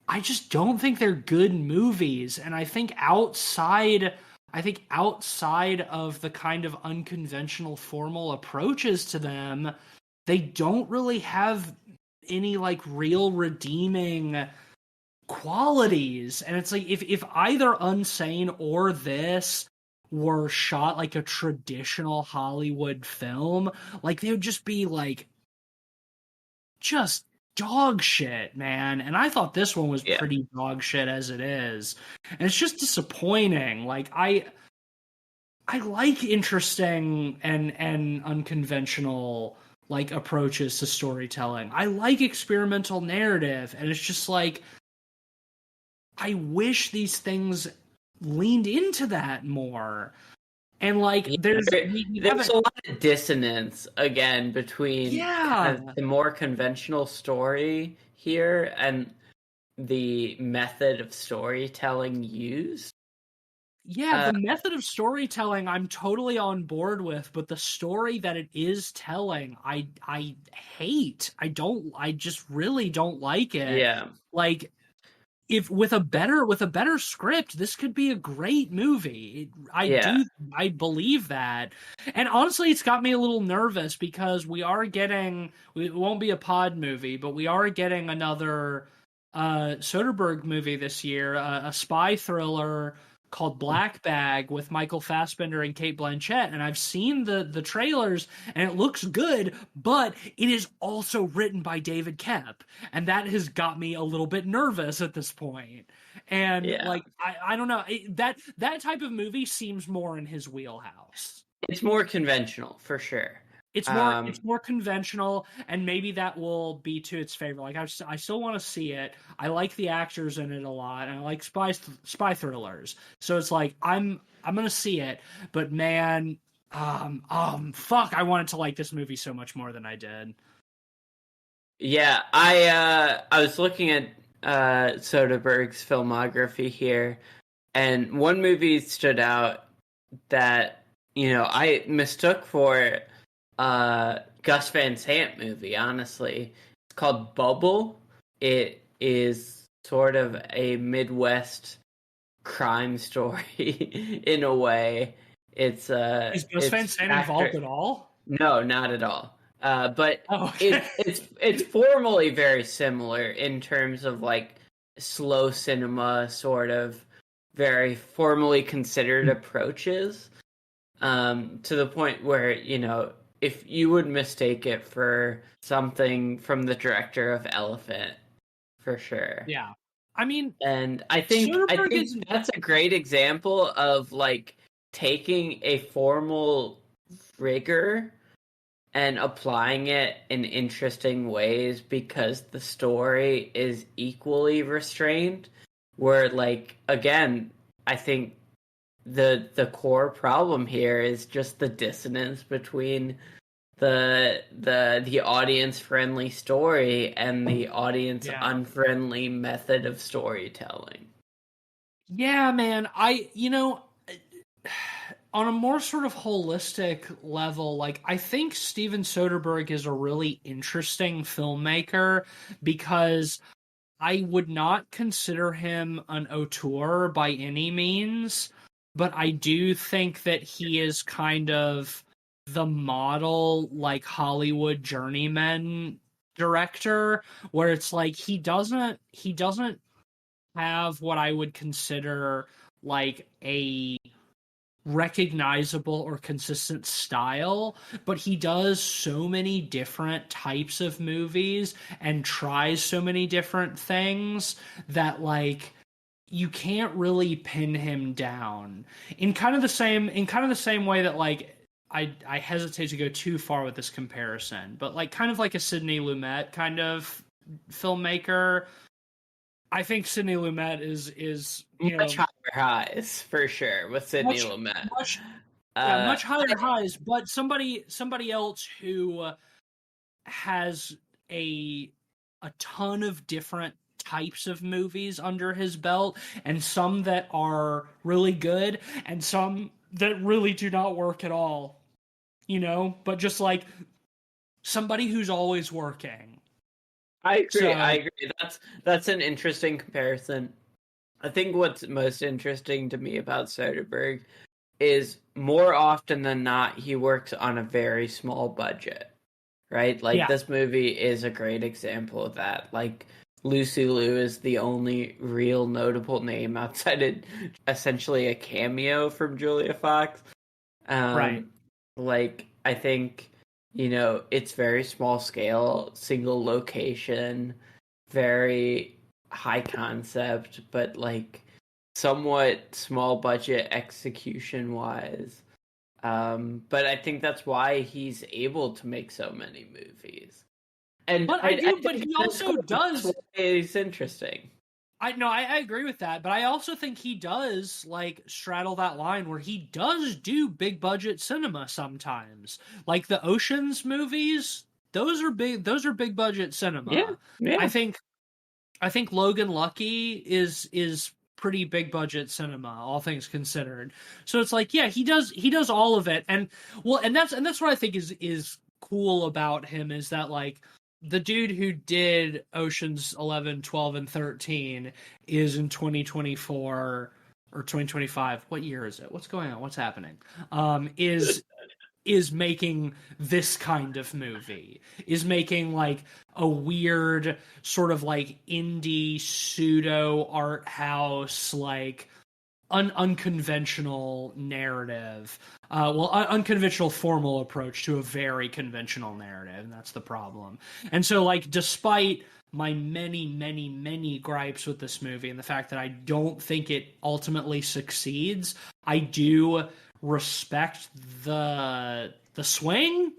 I just don't think they're good movies. And I think outside of the kind of unconventional formal approaches to them, they don't really have any like real redeeming qualities. And it's like if either Unsane or this were shot like a traditional Hollywood film, like they would just be like just dog shit, man. And I thought this one was pretty dog shit as it is, and it's just disappointing. Like I like interesting and unconventional like approaches to storytelling. I like experimental narrative, and it's just like I wish these things leaned into that more. And like there's a lot of dissonance again between the more conventional story here and the method of storytelling used. Yeah, the method of storytelling I'm totally on board with, but the story that it is telling, I hate. I just really don't like it. Yeah. Like if with a better script, this could be a great movie. I believe that. And honestly, it's got me a little nervous because it won't be a pod movie, but we are getting another Soderbergh movie this year, a spy thriller called Black Bag with Michael Fassbender and Cate Blanchett, and I've seen the trailers and it looks good, but it is also written by David Koepp, and that has got me a little bit nervous at this point. And like I don't know, that type of movie seems more in his wheelhouse. It's more conventional for sure. It's more conventional, and maybe that will be to its favor. Like I still want to see it. I like the actors in it a lot, and I like spy thrillers. So it's like I'm gonna see it, but man, fuck, I wanted to like this movie so much more than I did. Yeah, I was looking at Soderbergh's filmography here, and one movie stood out that I mistook for Gus Van Sant movie, honestly. It's called Bubble. It is sort of a Midwest crime story in a way. Is Gus Van Sant involved at all? No, not at all. But it's formally very similar in terms of like slow cinema, sort of very formally considered approaches. To the point where, you know, if you would mistake it for something from the director of Elephant, for sure. Yeah. I mean, and I think that's a great example of like taking a formal rigor and applying it in interesting ways because the story is equally restrained. Where, like, again, I think the core problem here is just the dissonance between the audience friendly story and the audience unfriendly method of storytelling. Yeah, man. On a more sort of holistic level, like, I think Steven Soderbergh is a really interesting filmmaker because I would not consider him an auteur by any means, but I do think that he is kind of the model, like, Hollywood journeyman director, where it's like he doesn't have what I would consider like a recognizable or consistent style, but he does so many different types of movies and tries so many different things that, like, you can't really pin him down in kind of the same way that, like, I hesitate to go too far with this comparison, but like kind of like a Sidney Lumet kind of filmmaker. I think Sidney Lumet is much higher highs for sure with Sidney Lumet. Much higher highs, but somebody else who has a ton of different types of movies under his belt, and some that are really good and some that really do not work at all, you know, but just like somebody who's always working. I agree. That's an interesting comparison. I think what's most interesting to me about Soderbergh is more often than not he works on a very small budget, right? Like this movie is a great example of that. Like Lucy Liu is the only real notable name outside of essentially a cameo from Julia Fox. Right. Like, I think, you know, it's very small scale, single location, very high concept, but like somewhat small budget execution wise. But I think that's why he's able to make so many movies. But he also does. It's interesting. I agree with that, but I also think he does like straddle that line where he does do big budget cinema sometimes. Like the Ocean's movies, those are big budget cinema. Yeah. I think Logan Lucky is pretty big budget cinema, all things considered. So it's like, yeah, he does all of it. And that's what I think is cool about him, is that like the dude who did Oceans 11, 12, and 13 is in 2024 or 2025. What year is it? What's going on? What's happening? Is making this kind of movie, is making like a weird sort of like indie pseudo art house, like unconventional narrative, unconventional formal approach to a very conventional narrative, and that's the problem. And so, like, despite my many gripes with this movie and the fact that I don't think it ultimately succeeds, I do respect the swing.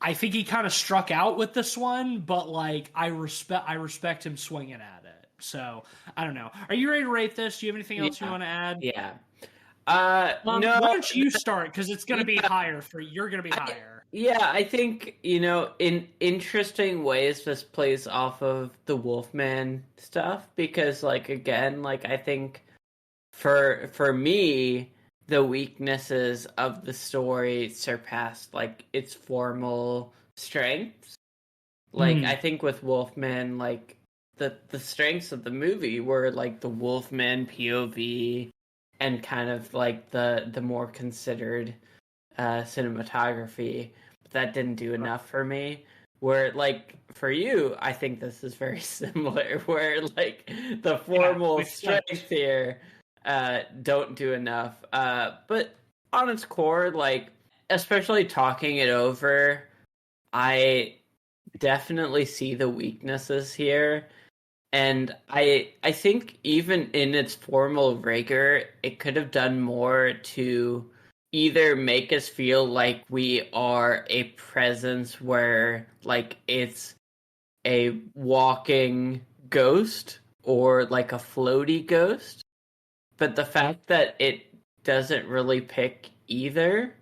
I think he kind of struck out with this one, but like I respect him swinging at it. So I don't know. Are you ready to rate this? Do you have anything else you want to add? Yeah. No. Why don't you start? Because it's going to be higher for you. You're going to be higher. Yeah, I think, you know, in interesting ways, this plays off of the Wolfman stuff because, like, again, like I think for me, the weaknesses of the story surpassed like its formal strengths. Like I think with Wolfman, like the strengths of the movie were like the Wolfman POV and kind of like the more considered cinematography. But that didn't do enough for me. Where like for you, I think this is very similar. Where like the formal strength here don't do enough. But on its core, like especially talking it over, I definitely see the weaknesses here. And I think even in its formal rigor, it could have done more to either make us feel like we are a presence where like it's a walking ghost or like a floaty ghost. But the fact that it doesn't really pick either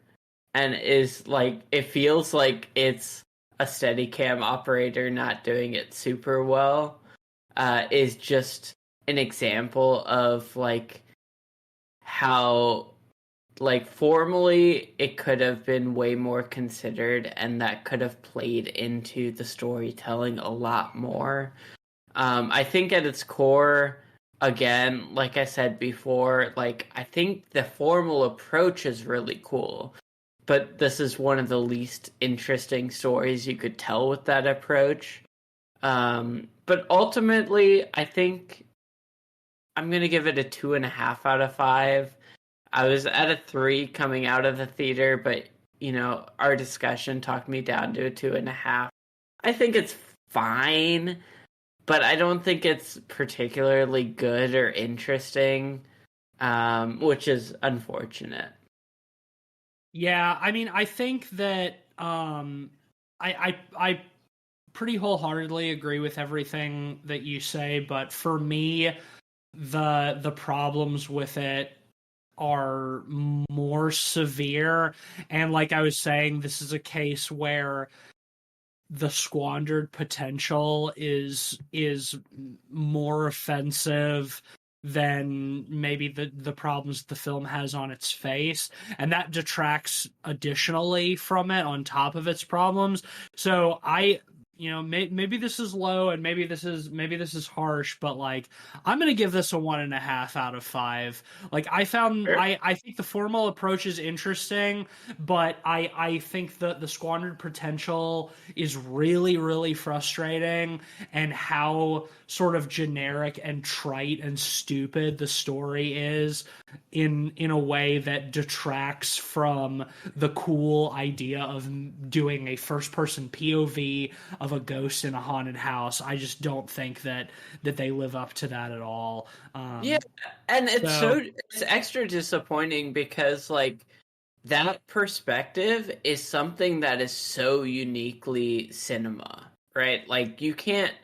and is like it feels like it's a Steadicam operator not doing it super well is just an example of like how like formally it could have been way more considered and that could have played into the storytelling a lot more. I think at its core, again, like I said before, like I think the formal approach is really cool, but this is one of the least interesting stories you could tell with that approach. But ultimately, I think I'm gonna give it a 2.5 out of 5. I was at a 3 coming out of the theater, but you know, our discussion talked me down to a 2.5. I think it's fine, but I don't think it's particularly good or interesting, which is unfortunate. Yeah, I mean, I think that I pretty wholeheartedly agree with everything that you say, but for me, the problems with it are more severe. And like I was saying, this is a case where the squandered potential is more offensive than maybe the problems the film has on its face, and that detracts additionally from it on top of its problems. So maybe this is low and maybe this is harsh, but like I'm gonna give this a 1.5 out of 5. Like I found Sure. I think the formal approach is interesting, but I think the squandered potential is really, really frustrating, and how sort of generic and trite and stupid the story is in a way that detracts from the cool idea of doing a first person POV of a ghost in a haunted house. I just don't think that they live up to that at all. Yeah, and it's extra disappointing because like that perspective is something that is so uniquely cinema, right? Like you can't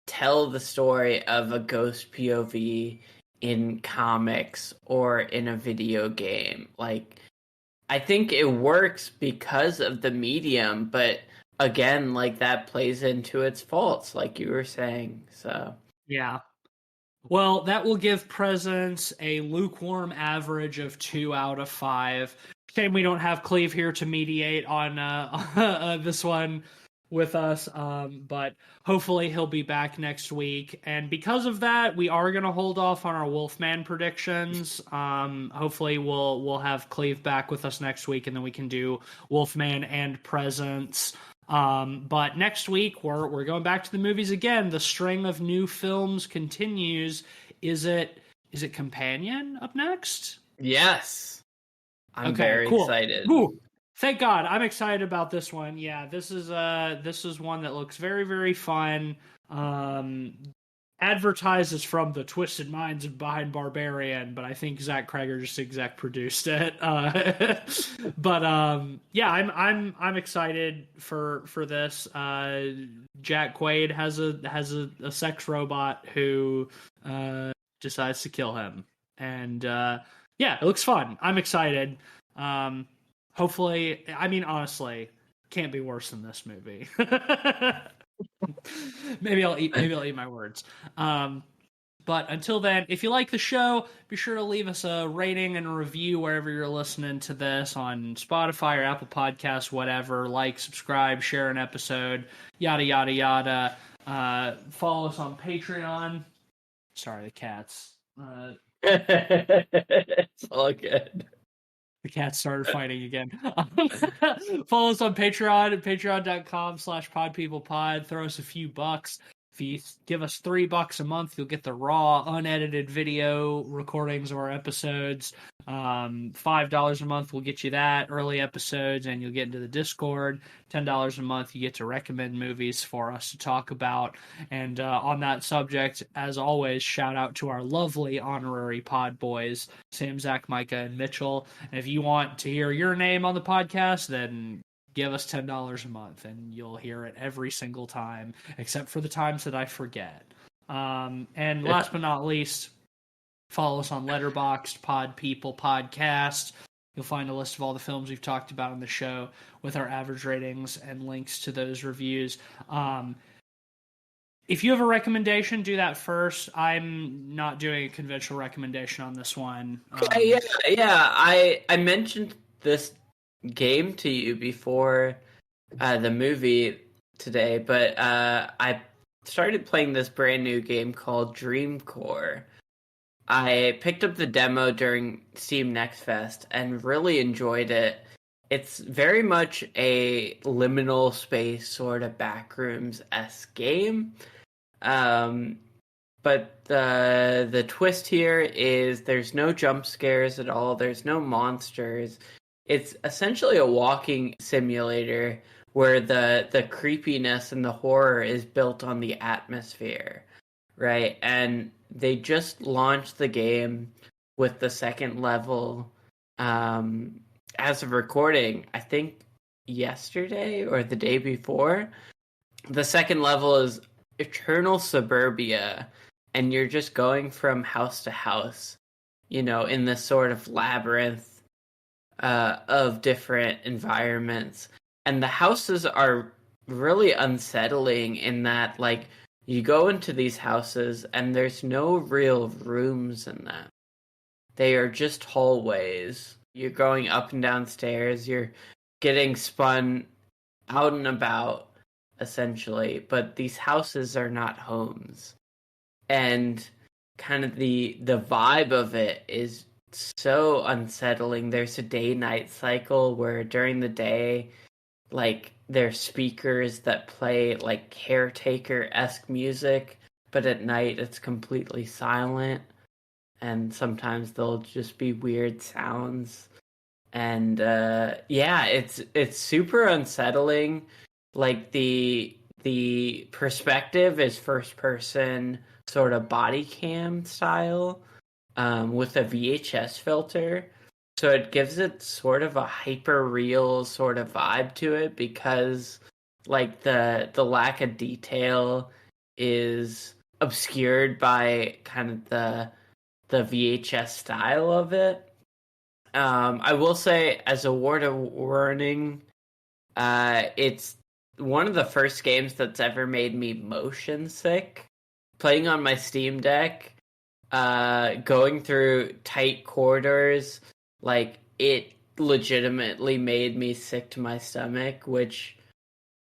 tell the story of a ghost POV in comics or in a video game. Like I think it works because of the medium, but again, like that plays into its faults, like you were saying. So yeah. Well, that will give Presence a lukewarm average of 2 out of 5. Shame we don't have Cleve here to mediate on this one with us, but hopefully he'll be back next week. And because of that, we are going to hold off on our Wolfman predictions. Hopefully we'll have Cleve back with us next week, and then we can do Wolfman and Presence. But next week we're going back to the movies again. The string of new films continues. Is it Companion up next? yes, I'm Okay, very cool. excited. Ooh, thank God. I'm excited about this one. Yeah, this is one that looks very, very fun. Advertises from the twisted minds behind Barbarian, but I think Zach Kreger just exec produced it. But yeah, I'm excited for this. Jack Quaid has a sex robot who decides to kill him, and yeah, it looks fun. I'm excited. Hopefully, I mean, honestly, can't be worse than this movie. Maybe I'll eat my words. But until then, if you like the show, be sure to leave us a rating and a review wherever you're listening to this, on Spotify or Apple Podcasts, whatever. Like, subscribe, share an episode, yada, yada, yada. Follow us on Patreon. Sorry, the cats. It's all good. The cats started fighting again. Follow us on Patreon at patreon.com/podpeoplepod. Throw us a few bucks. If you give us $3 a month, you'll get the raw, unedited video recordings of our episodes. $5 a month will get you that, early episodes, and you'll get into the Discord. $10 a month, you get to recommend movies for us to talk about. And on that subject, as always, shout out to our lovely honorary pod boys, Sam, Zach, Micah, and Mitchell. And if you want to hear your name on the podcast, then give us $10 a month, and you'll hear it every single time, except for the times that I forget. And last but not least, follow us on Letterboxd, Pod People Podcast. You'll find a list of all the films we've talked about on the show with our average ratings and links to those reviews. If you have a recommendation, do that first. I'm not doing a conventional recommendation on this one. Yeah. I mentioned this game to you before the movie today, but I started playing this brand new game called Dream Core. I picked up the demo during Steam Next Fest and really enjoyed it. It's very much a liminal space sort of Backrooms-esque game. But the twist here is there's no jump scares at all. There's no monsters. It's essentially a walking simulator where the creepiness and the horror is built on the atmosphere, right? And they just launched the game with the second level as of recording, I think yesterday or the day before. The second level is Eternal Suburbia, and you're just going from house to house, in this sort of labyrinth of different environments. And the houses are really unsettling in that, like, you go into these houses and there's no real rooms in them. They are just hallways. You're going up and down stairs. You're getting spun out and about, essentially. But these houses are not homes. And kind of the vibe of it is so unsettling. There's a day-night cycle where during the day, like, there's speakers that play like caretaker-esque music, but at night it's completely silent, and sometimes there'll just be weird sounds. And it's super unsettling. Like, the perspective is first person sort of body cam style, with a VHS filter. So it gives it sort of a hyper real sort of vibe to it, because like the lack of detail is obscured by kind of the VHS style of it. I will say, as a word of warning, it's one of the first games that's ever made me motion sick. Playing on my Steam Deck, going through tight corridors, like, it legitimately made me sick to my stomach, which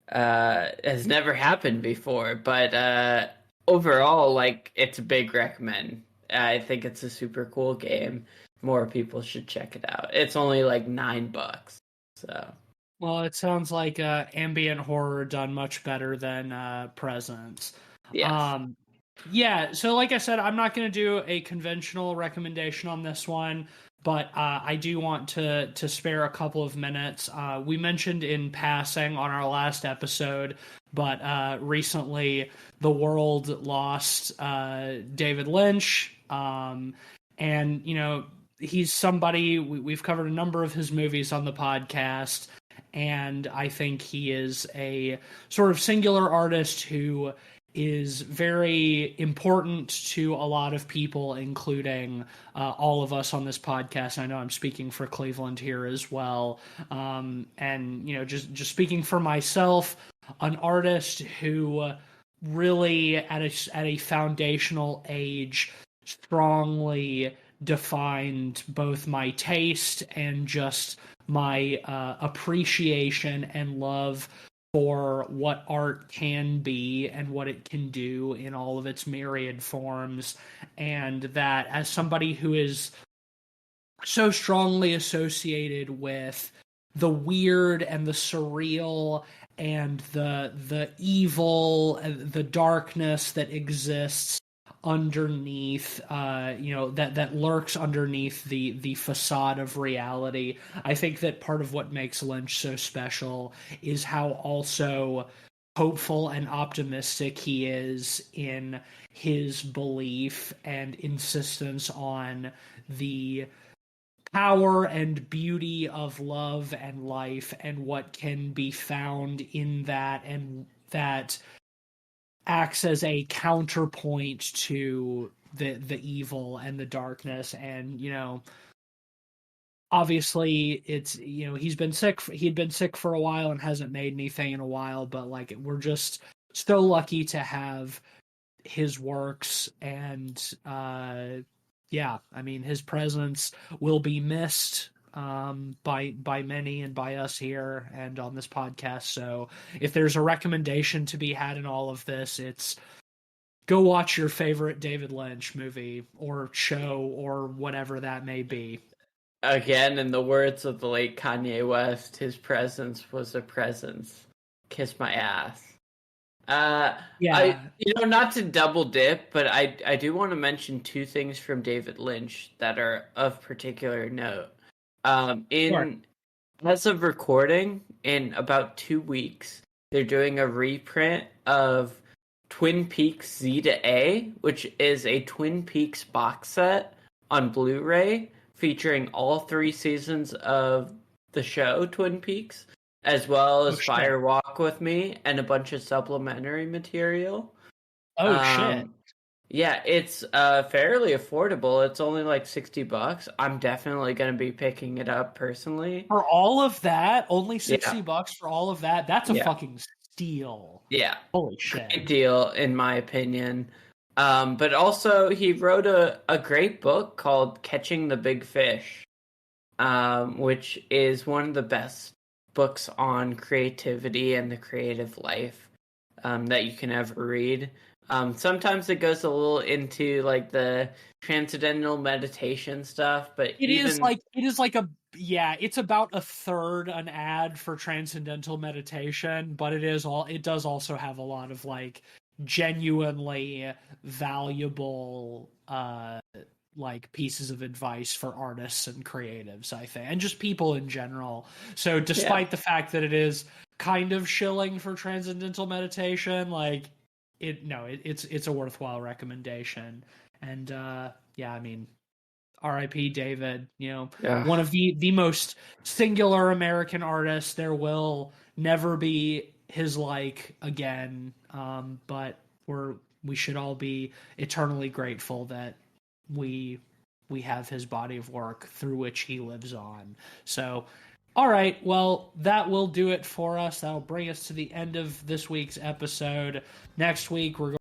has never happened before. But overall, like, it's a big recommend. I think it's a super cool game. More people should check it out. It's only like $9, so. Well, it sounds like ambient horror done much better than Presence. Yes. Yeah, so like I said, I'm not going to do a conventional recommendation on this one, but I do want to spare a couple of minutes. We mentioned in passing on our last episode, but recently the world lost David Lynch, and, he's somebody, we've covered a number of his movies on the podcast, and I think he is a sort of singular artist who is very important to a lot of people, including all of us on this podcast. I know I'm speaking for Cleveland here as well. And, just speaking for myself, an artist who really at a foundational age strongly defined both my taste and just my appreciation and love for what art can be and what it can do in all of its myriad forms. And that, as somebody who is so strongly associated with the weird and the surreal and the evil, the darkness that exists underneath, that lurks underneath the facade of reality. I think that part of what makes Lynch so special is how also hopeful and optimistic he is in his belief and insistence on the power and beauty of love and life and what can be found in that, and that acts as a counterpoint to the evil and the darkness. And obviously it's he'd been sick for a while and hasn't made anything in a while, but like we're just so lucky to have his works. And yeah, I mean, his presence will be missed by many and by us here and on this podcast. So if there's a recommendation to be had in all of this, it's go watch your favorite David Lynch movie or show or whatever that may be. Again, in the words of the late Kanye West, his presence was a presence. Kiss my ass. Yeah. Not to double dip, but I do want to mention two things from David Lynch that are of particular note. Sure. As of recording, in about 2 weeks, they're doing a reprint of Twin Peaks Z to A, which is a Twin Peaks box set on Blu-ray featuring all 3 seasons of the show Twin Peaks, as well as Fire Walk with Me and a bunch of supplementary material. Shit. Yeah, it's fairly affordable. It's only like $60. I'm definitely going to be picking it up personally. For all of that, only $60 for all of that. That's a fucking steal. Yeah. Holy shit. Great deal, in my opinion. But also, he wrote a great book called Catching the Big Fish, which is one of the best books on creativity and the creative life that you can ever read. Sometimes it goes a little into like the transcendental meditation stuff, but it's about a third an ad for transcendental meditation, but it does also have a lot of like genuinely valuable like pieces of advice for artists and creatives, I think, and just people in general. So despite the fact that it is kind of shilling for transcendental meditation, like it's a worthwhile recommendation. And I mean, R.I.P. David, one of the most singular American artists. There will never be his like again. But we should all be eternally grateful that we have his body of work through which he lives on. So, all right, well, that will do it for us. That'll bring us to the end of this week's episode. Next week, we're